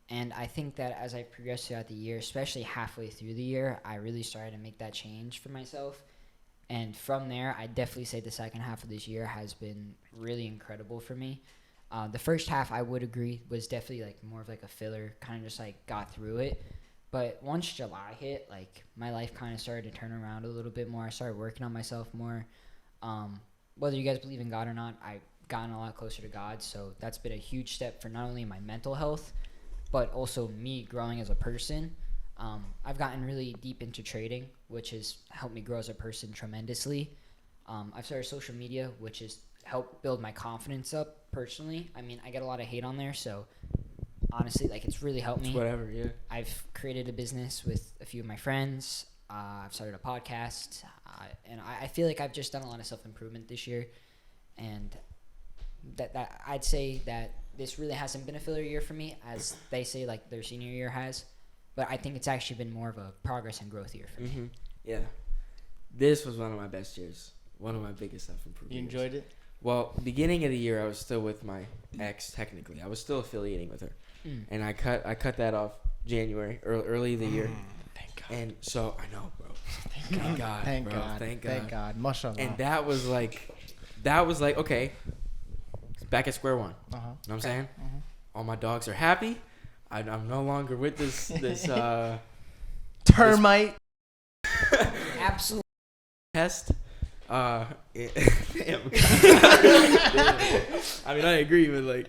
And I think that as I progressed throughout the year, especially halfway through the year, I really started to make that change for myself. And from there, I definitely say the second half of this year has been really incredible for me. The first half, I would agree, was definitely like more of like a filler, kind of just like got through it. But once July hit, like my life kind of started to turn around a little bit more. I started working on myself more. Whether you guys believe in God or not, I've gotten a lot closer to God. So that's been a huge step for not only my mental health, but also me growing as a person. I've gotten really deep into trading, which has helped me grow as a person tremendously. I've started social media, which has helped build my confidence up personally. I mean, I get a lot of hate on there, so honestly, like, it's really helped me. Whatever, yeah. I've created a business with a few of my friends. I've started a podcast, and I feel like I've just done a lot of self-improvement this year. And that I'd say that this really hasn't been a filler year for me, as they say like their senior year has, but I think it's actually been more of a progress and growth year for me. Yeah, this was one of my best years, one of my biggest self-improvement. You enjoyed it? Well, beginning of the year, I was still with my ex. Technically, I was still affiliating with her, and I cut that off January early the year. Thank God. And so I know, bro. Thank God. Thank bro. God. Thank God. Mashallah. And that was like okay, back at square one. You know what I'm saying? All my dogs are happy. I'm no longer with this termite. Absolutely. Pest. Damn. I mean, I agree, but like,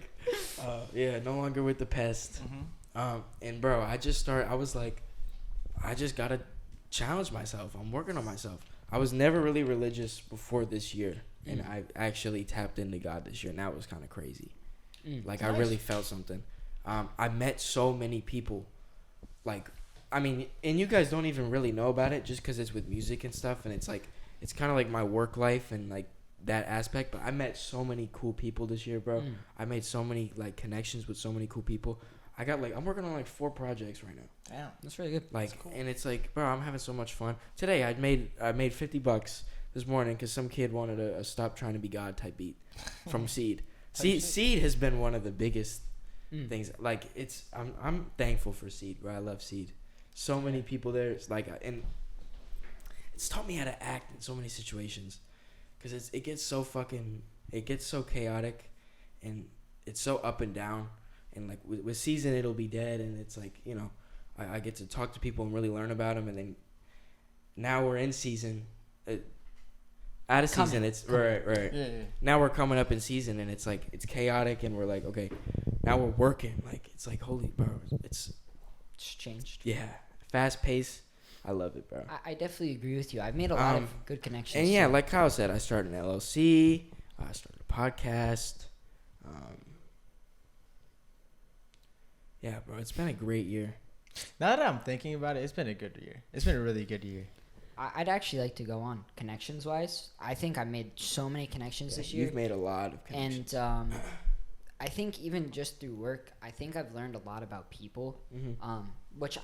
yeah, no longer with the pest. And bro, I was like, I just gotta challenge myself. I'm working on myself. I was never really religious before this year, and I actually tapped into God this year, and that was kind of crazy. Like, nice. I really felt something. I met so many people, like, I mean, and you guys don't even really know about it just because it's with music and stuff, and it's like, it's kind of like my work life and like that aspect, but I met so many cool people this year, bro. I made so many like connections with so many cool people. I got like, I'm working on like 4 projects right now. Damn, that's really good. Like, cool. And it's like, bro, I'm having so much fun. Today I made $50 this morning because some kid wanted a Stop Trying to Be God type beat from Seed. Seed has been one of the biggest things. Like, I'm thankful for Seed, bro. I love Seed. So many people there. It's like, and it's taught me how to act in so many situations, because it gets so chaotic, and it's so up and down, and like with season it'll be dead, and it's like, you know, I get to talk to people and really learn about them, and then now we're in season, out of season, it's right. Yeah. Now we're coming up in season, and it's like, it's chaotic, and we're like, okay, now we're working, like, it's like, holy, bro, it's changed. Yeah, fast pace. I love it, bro. I definitely agree with you. I've made a lot of good connections. And yeah, like Kyle said, I started an LLC. I started a podcast. Yeah, bro, it's been a great year. Now that I'm thinking about it, it's been a good year. It's been a really good year. I'd actually like to go on connections-wise. I think I made so many connections this year. You've made a lot of connections. And I think even just through work, I think I've learned a lot about people, which,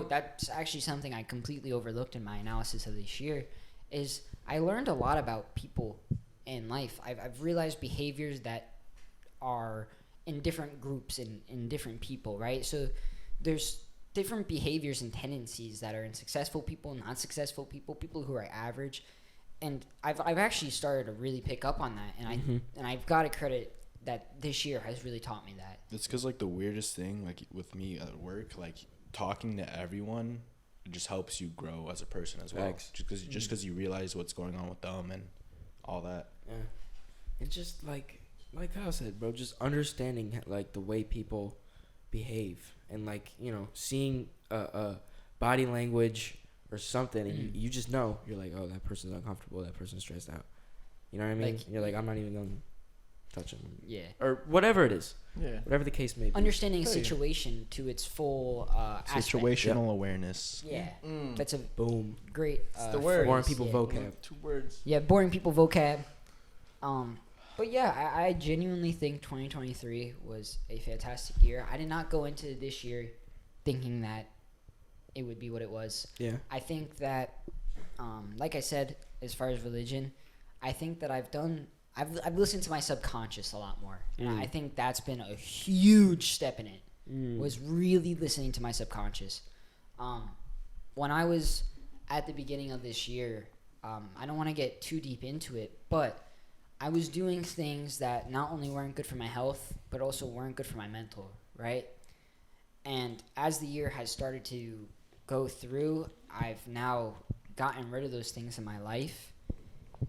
that's actually something I completely overlooked in my analysis of this year, is I learned a lot about people in life. I've realized behaviors that are in different groups and in different people, right? So there's different behaviors and tendencies that are in successful people, not successful people, people who are average. And I've actually started to really pick up on that, and I've got to credit that this year has really taught me that. It's because like the weirdest thing, like with me at work, like talking to everyone, it just helps you grow as a person as well. Facts. Just because you realize what's going on with them and all that. Yeah. It's just like Kyle said, bro, just understanding like the way people behave and like, you know, seeing a body language or something, and you just know, you're like, oh, that person's uncomfortable, that person's stressed out. You know what I mean? Like, you're like, I'm not even going to touch him. Yeah. Or whatever it is. Yeah. Whatever the case may be. Understanding a situation to its full aspect. Situational awareness. Yeah. Mm. That's a Boom. great It's the word. Boring people yeah. vocab. 2 words. Yeah, boring people vocab. But yeah, I genuinely think 2023 was a fantastic year. I did not go into this year thinking that it would be what it was. Yeah. I think that, like I said, as far as religion, I think that I've listened to my subconscious a lot more. And I think that's been a huge step in it, was really listening to my subconscious. When I was at the beginning of this year, I don't want to get too deep into it, but I was doing things that not only weren't good for my health, but also weren't good for my mental, right? And as the year has started to go through, I've now gotten rid of those things in my life,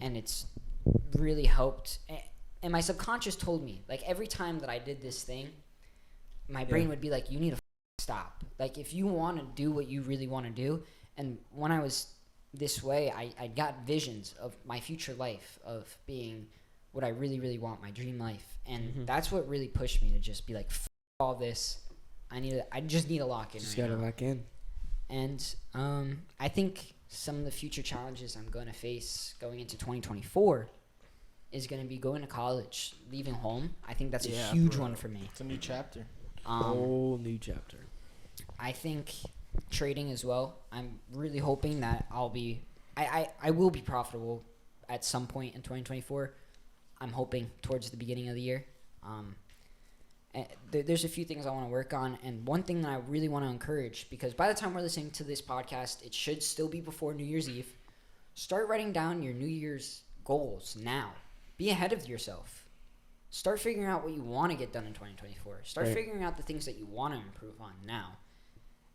and it's really helped. And my subconscious told me, like, every time that I did this thing, my brain would be like, you need to stop. Like, if you want to do what you really want to do, and when I was this way, I got visions of my future life, of being what I really, really want, my dream life. And that's what really pushed me to just be like, all this. I just need to lock in. Just right gotta now. lock in. And I think some of the future challenges I'm going to face going into 2024 is going to be going to college, leaving home. I think that's a huge one for me. It's a new chapter. Whole new chapter. I think trading as well. I'm really hoping that I will be profitable at some point in 2024. I'm hoping towards the beginning of the year. There's a few things I want to work on, and one thing that I really want to encourage, because by the time we're listening to this podcast, it should still be before New Year's Eve. Start writing down your New Year's goals now. Be ahead of yourself. Start figuring out what you want to get done in 2024. Start figuring out the things that you want to improve on now.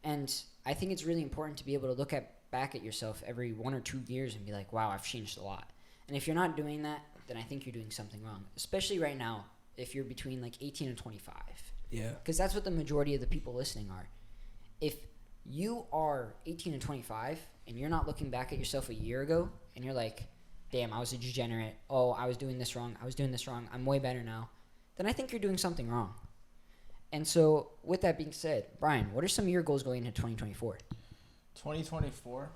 And I think it's really important to be able to look back at yourself every 1 or 2 years and be like, wow, I've changed a lot. And if you're not doing that, then I think you're doing something wrong, especially right now if you're between like 18 and 25. Yeah. Because that's what the majority of the people listening are. If you are 18 and 25 and you're not looking back at yourself a year ago and you're like, damn, I was a degenerate. Oh, I was doing this wrong. I'm way better now. Then I think you're doing something wrong. And so with that being said, Brian, what are some of your goals going into 2024? 2024.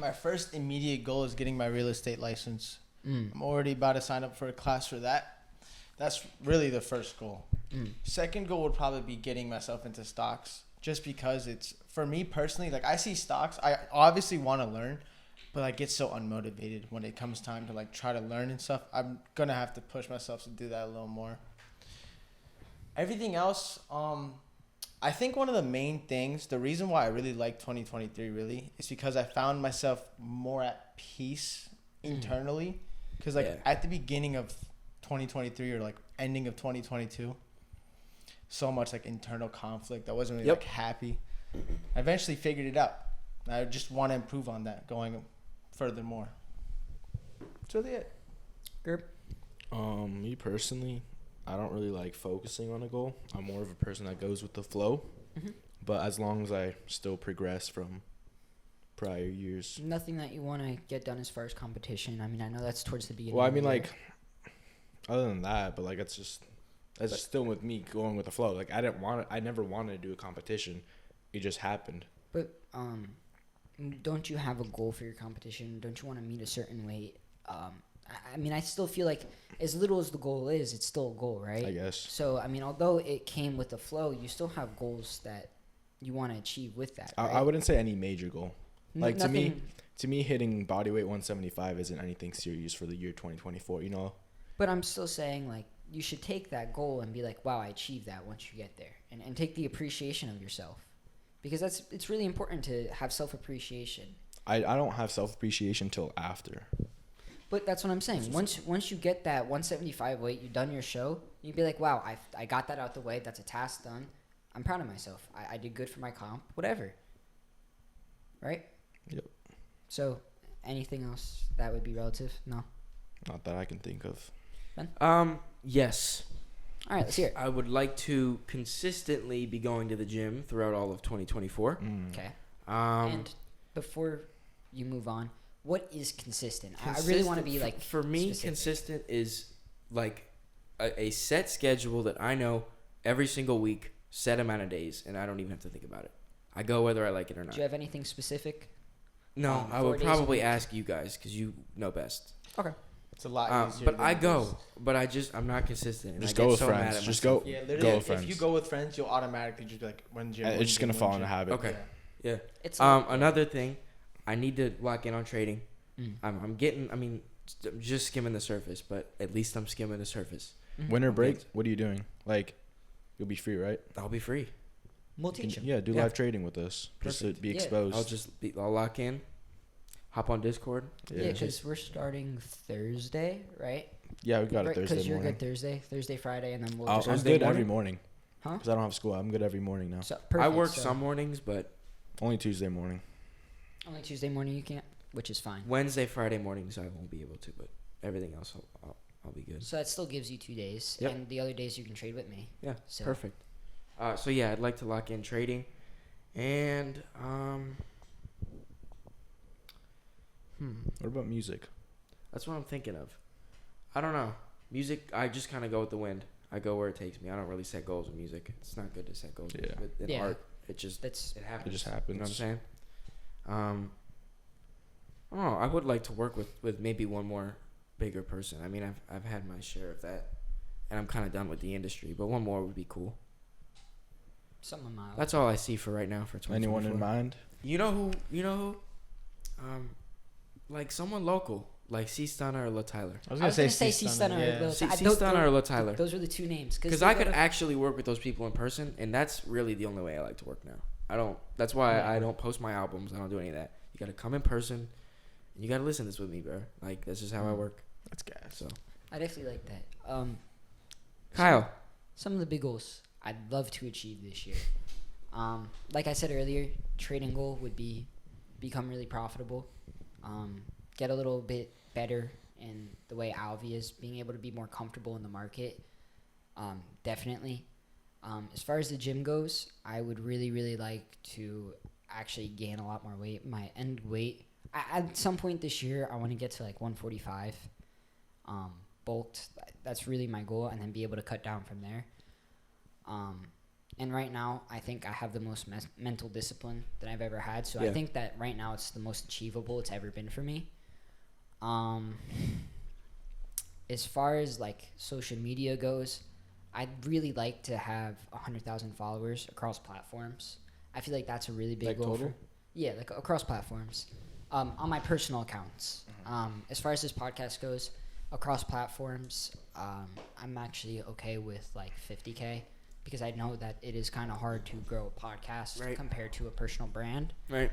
My first immediate goal is getting my real estate license. I'm already about to sign up for a class for that. That's really the first goal. Second goal would probably be getting myself into stocks, just because it's, for me personally, like I see stocks, I obviously want to learn, but I get so unmotivated when it comes time to like try to learn and stuff. I'm going to have to push myself to do that a little more. Everything else, I think one of the main things, the reason why I really like 2023 really is because I found myself more at peace internally. Because like at the beginning of 2023 or like ending of 2022, so much like internal conflict. I wasn't really like happy. I eventually figured it out. I just want to improve on that going furthermore. That's really it. Gerb? Me personally, I don't really like focusing on a goal. I'm more of a person that goes with the flow. But as long as I still progress from prior years. Nothing that you want to get done as far as competition. I mean, I know that's towards the beginning. Well, I of the mean, year. like, other than that, but like, that's still with me going with the flow. Like, I never wanted to do a competition. It just happened. But don't you have a goal for your competition? Don't you want to meet a certain weight? I mean, I still feel like as little as the goal is, it's still a goal, right? I guess. So, I mean, although it came with the flow, you still have goals that you want to achieve with that, right? I wouldn't say any major goal. Like, Nothing, to me, hitting bodyweight 175 isn't anything serious for the year 2024, you know? But I'm still saying, like, you should take that goal and be like, wow, I achieved that once you get there, and take the appreciation of yourself, because it's really important to have self-appreciation. I don't have self-appreciation till after. But that's what I'm saying. Once you get that 175 weight, you've done your show, you'd be like, wow, I got that out the way. That's a task done. I'm proud of myself. I did good for my comp, whatever. Right? Yep. So, anything else that would be relative? No? Not that I can think of. Ben? Yes. All right, let's hear it. I would like to consistently be going to the gym throughout all of 2024. Okay. Um, And before you move on, what is consistent? I really want to be like for me, specific. consistent is like a set schedule that I know every single week, set amount of days, and I don't even have to think about it. I go whether I like it or not. Do you have anything specific? No, I 4 would days a probably week? ask you guys because you know best. Okay. It's a lot easier. But than I it go, is. but I'm not consistent. And Just I go get with so friends. mad at Just myself. go. Yeah, Go literally. with friends. If you go with friends, you'll automatically just be like, "When gym?" It's just gonna fall in a habit. Okay. Yeah. Yeah. It's Another thing, I need to lock in on trading. Mm. I'm just skimming the surface, but at least I'm skimming the surface. Mhm. Winter Okay. break. What are you doing? Like, you'll be free, right? I'll be free. We'll teach him. Yeah, do Yeah. live trading with us. Just to Perfect. be Yeah. exposed. I'll lock in, hop on Discord. Yeah, because we're starting Thursday, right? Yeah, we got it Right, Thursday you're morning. good Thursday, Friday, and then we'll. I'm just, Thursday good every morning? morning. Huh? Because I don't have school. I'm good every morning now. so, I perfect, work so some mornings, but Only Tuesday morning. only Tuesday morning you can't, which is fine. Wednesday, Friday mornings I won't be able to. But everything else I'll be good. So that still gives you 2 days, Yep. and the other days you can trade with me. Yeah, So perfect. So yeah, I'd like to lock in trading, and What about music? that's what I'm thinking of. I don't know. Music, I just kind of go with the wind. I go where it takes me. I don't really set goals with music. It's not good to set goals. Yeah. With in Yeah. art, it just that's it happens. It just You know what I'm happens. saying? I don't know. I would like to work with maybe one more bigger person. I mean, I've had my share of that, and I'm kind of done with the industry. But one more would be cool. something mild. That's all I see for right now for 2024. Anyone in mind? You know who? Like someone local, like C Stunner or La Tyler. I was I was gonna say C C-Stunner or Yeah. Lil- C I don't- Stunner or La Tyler. Those were the two names. Because I could actually work with those people in person, and that's really the only way I like to work now. I don't. That's why Yeah. I don't post my albums. I don't do any of that. You gotta come in person, and you gotta listen to this with me, bro. Like that's just how I work. That's gas. So, I definitely like that. Kyle, Some of the big goals I'd love to achieve this year. Like I said earlier, trading goal would be become really profitable. Get a little bit better in the way Alvi is, being able to be more comfortable in the market. Definitely. As far as the gym goes, I would really, really like to actually gain a lot more weight. My end weight, at some point this year, I want to get to like 145. Bulked. That's really my goal, and then be able to cut down from there. And right now, I think I have the most mental discipline that I've ever had. So I Yeah. think that right now it's the most achievable it's ever been for me. As far as like social media goes, I'd really like to have 100,000 followers across platforms. I feel like that's a really big Like goal. total? Yeah, like across platforms. On my personal accounts. As far as this podcast goes, across platforms, I'm actually okay with like 50K, because I know that it is kind of hard to grow a podcast Right. compared to a personal brand. right?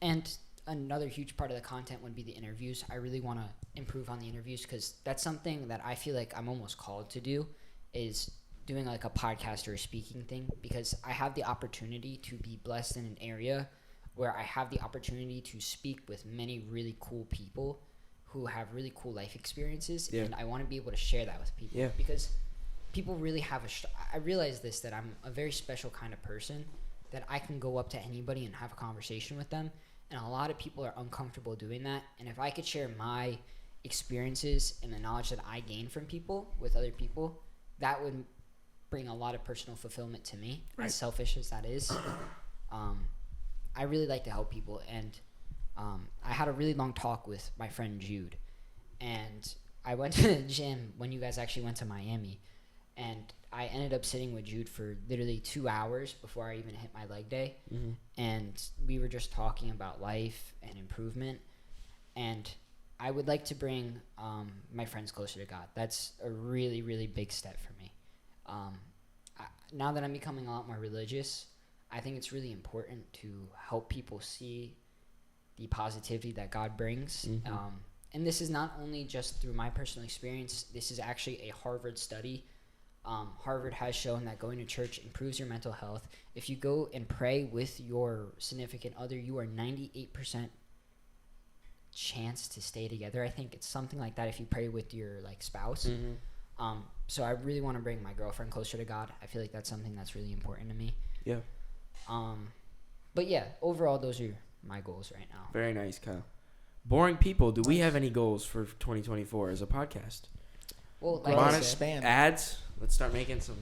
And another huge part of the content would be the interviews. I really want to improve on the interviews, because that's something that I feel like I'm almost called to do, is doing like a podcast or a speaking thing, because I have the opportunity to be blessed in an area where I have the opportunity to speak with many really cool people who have really cool life experiences, Yeah. and I want to be able to share that with people. Yeah. Because people really have I realize this, that I'm a very special kind of person, that I can go up to anybody and have a conversation with them, and a lot of people are uncomfortable doing that. And if I could share my experiences and the knowledge that I gain from people with other people, that would bring a lot of personal fulfillment to me, Right. as selfish as that is. I really like to help people, and I had a really long talk with my friend Jude, and I went to the gym when you guys actually went to Miami, and I ended up sitting with Jude for literally 2 hours before I even hit my leg day, and we were just talking about life and improvement. And I would like to bring my friends closer to God. That's a really, really big step for me. Now that I'm becoming a lot more religious, I think it's really important to help people see the positivity that God brings. And this is not only just through my personal experience. This is actually a Harvard study. Harvard has shown that going to church improves your mental health. If you go and pray with your significant other, you are 98% chance to stay together. I think it's something like that if you pray with your like spouse. So I really want to bring my girlfriend closer to God. I feel like that's something that's really important to me. Yeah. But yeah, overall, those are my goals right now. Very nice, Kyle. Boring people, do we have any goals for 2024 as a podcast? Well, like Come on, I said, expand. ads. Let's start making some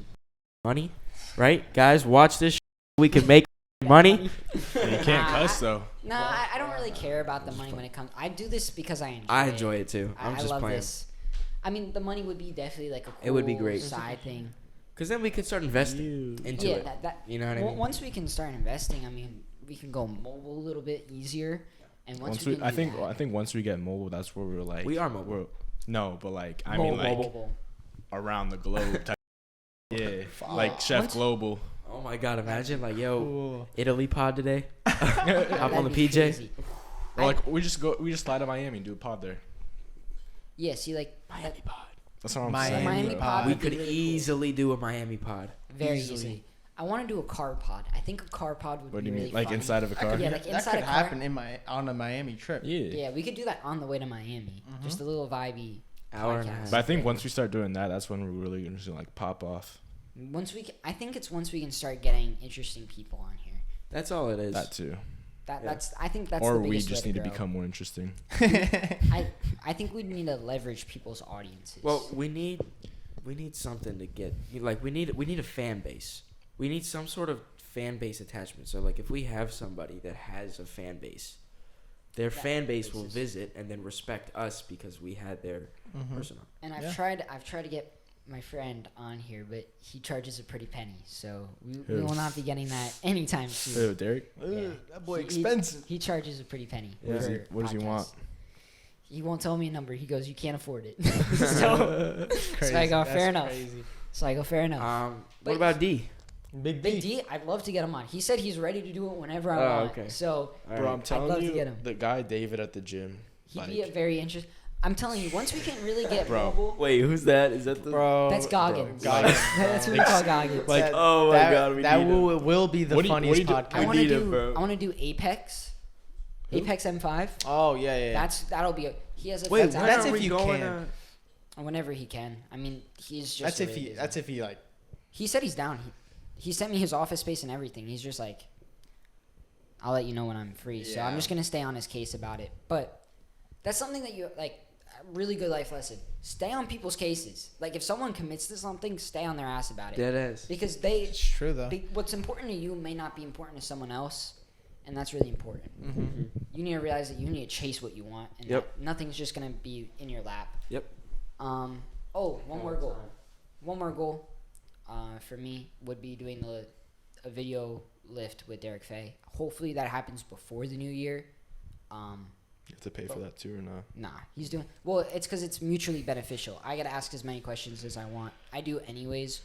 money, right? Guys, watch this. We can make money. You can't cuss though. I don't really care about the money when it comes. I do this because I enjoy. I enjoy it too. I'm I just love playing. this. I mean, the money would be definitely like a cool It would be great. side thing. Because then we could start investing into Yeah, it. that You know what I mean? once we can start investing, I mean, we can go mobile a little bit easier. And once we can I do think that, I think once we get mobile, that's where we're like. We are mobile. No, but like I mean like mobile. around the globe type. Yeah, like Chef Once- Global. Oh my God! Imagine like, yo, Cool. Italy pod today. Hop on That'd the be PJ. crazy. Or like we just fly to Miami and do a pod there. Yeah, see, like Miami pod. That's what I'm Miami saying. Miami bro. pod. We would be could really cool. easily do a Miami pod. Very Easily. easily. I want to do a car pod. I think a car pod would What be do you really mean? Like funny. inside of a car? Yeah, like that inside could a car. happen on a Miami trip. Yeah. Yeah, we could do that on the way to Miami. Just a little vibey Hour and a podcast. half. But I think once we start doing that, that's when we're really gonna just like pop off. I think it's once we can start getting interesting people on here. That's all it is. That too. I think that's Or the we biggest just way need to grow. become more interesting. I think we need to leverage people's audiences. Well, we need something to get like we need a fan base. We need some sort of fan base attachment. So like if we have somebody that has a fan base, their fan base will visit and then respect us because we had their person on. and I've tried to get my friend on here, but he charges a pretty penny, so we will not be getting that anytime soon. Hey, Derek. Yeah. That boy He- expensive. He charges a pretty penny. What does he- for what does he podcasts. want? He won't tell me a number. He goes, "You can't afford it." so I go, "Fair enough." So I go, "Fair enough." What about D? Big Big D, I'd love to get him on. He said he's ready to do it whenever I Oh, want. okay. So All Bro, right. I'm telling love to you, get him. the guy David at the gym. he'd be a very interesting. I'm telling you, once we can really get Bro. mobile, Wait, who's that? Is that the? Bro, that's Goggins. Goggins. That's what we call Goggins. Like, oh my God, we that need him. will be the What do you- funniest what do you podcast. I We want to need him, do. bro. I want to do Apex. Apex M5. Oh yeah. That'll be. He has a. Wait, that's when that's are if we you going? can. whenever he can. I mean, he's just. That's a if really he. busy- That's if he like. He said he's down. He sent me his office space and everything. He's just like, I'll let you know when I'm free. So I'm Yeah. just gonna stay on his case about it. But that's something that you like. A really good life lesson. Stay on people's cases. Like if someone commits to something, stay on their ass about it. Dead ass. Because It's true though. what's important to you may not be important to someone else, and that's really important. Mm-hmm. You need to realize that you need to chase what you want, and Yep. that nothing's just gonna be in your lap. Yep. One more goal. One more goal, for me would be doing a video lift with Derek Faye. Hopefully that happens before the new year. You have to pay for that too or not? Nah, he's doing well. It's because it's mutually beneficial. I gotta ask as many questions as I want. I do anyways,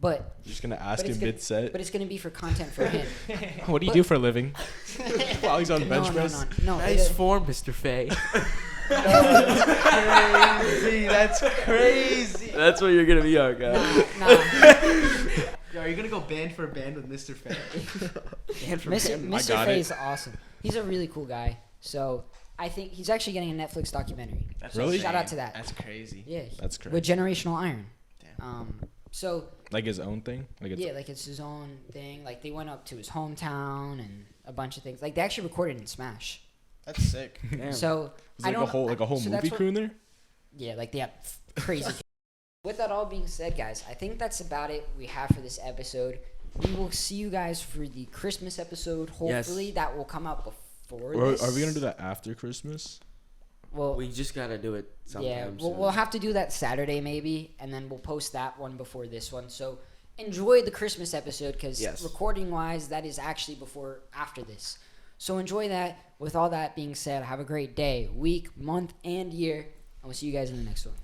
but You're just gonna ask But it's him gonna- mid set. but it's gonna be for content for him. What do you but- do for a living? While he's on no, bench no, press. no. Nice form, Mr. Faye. Crazy. That's crazy. That's what you're gonna be on, guys. Nah. Yo, are you gonna go band for band with Mr. Faye? And from Mr. him. I Mr. got Faye it. is awesome. He's a really cool guy. So I think he's actually getting a Netflix documentary. Really? Shout out to that. That's crazy. Yeah. That's crazy. With Generational Iron. Damn. So Like his own thing? Like it's yeah, like it's his own thing. Like they went up to his hometown and a bunch of things. Like they actually recorded in Smash. That's sick. Damn. So It's I like don't a whole so that's movie what- crew in there? Yeah, like they have crazy. With that all being said, guys, I think that's about it we have for this episode. We will see you guys for the Christmas episode. Hopefully that will come out before Or this. are we gonna do that after Christmas? Well, We just gotta do it sometime. yeah, soon. we'll have to do that Saturday maybe, and then we'll post that one before this one. So enjoy the Christmas episode because Yes. recording wise, that is actually after this. So enjoy that. With all that being said, have a great day, week, month, and year. And we'll see you guys in the next one.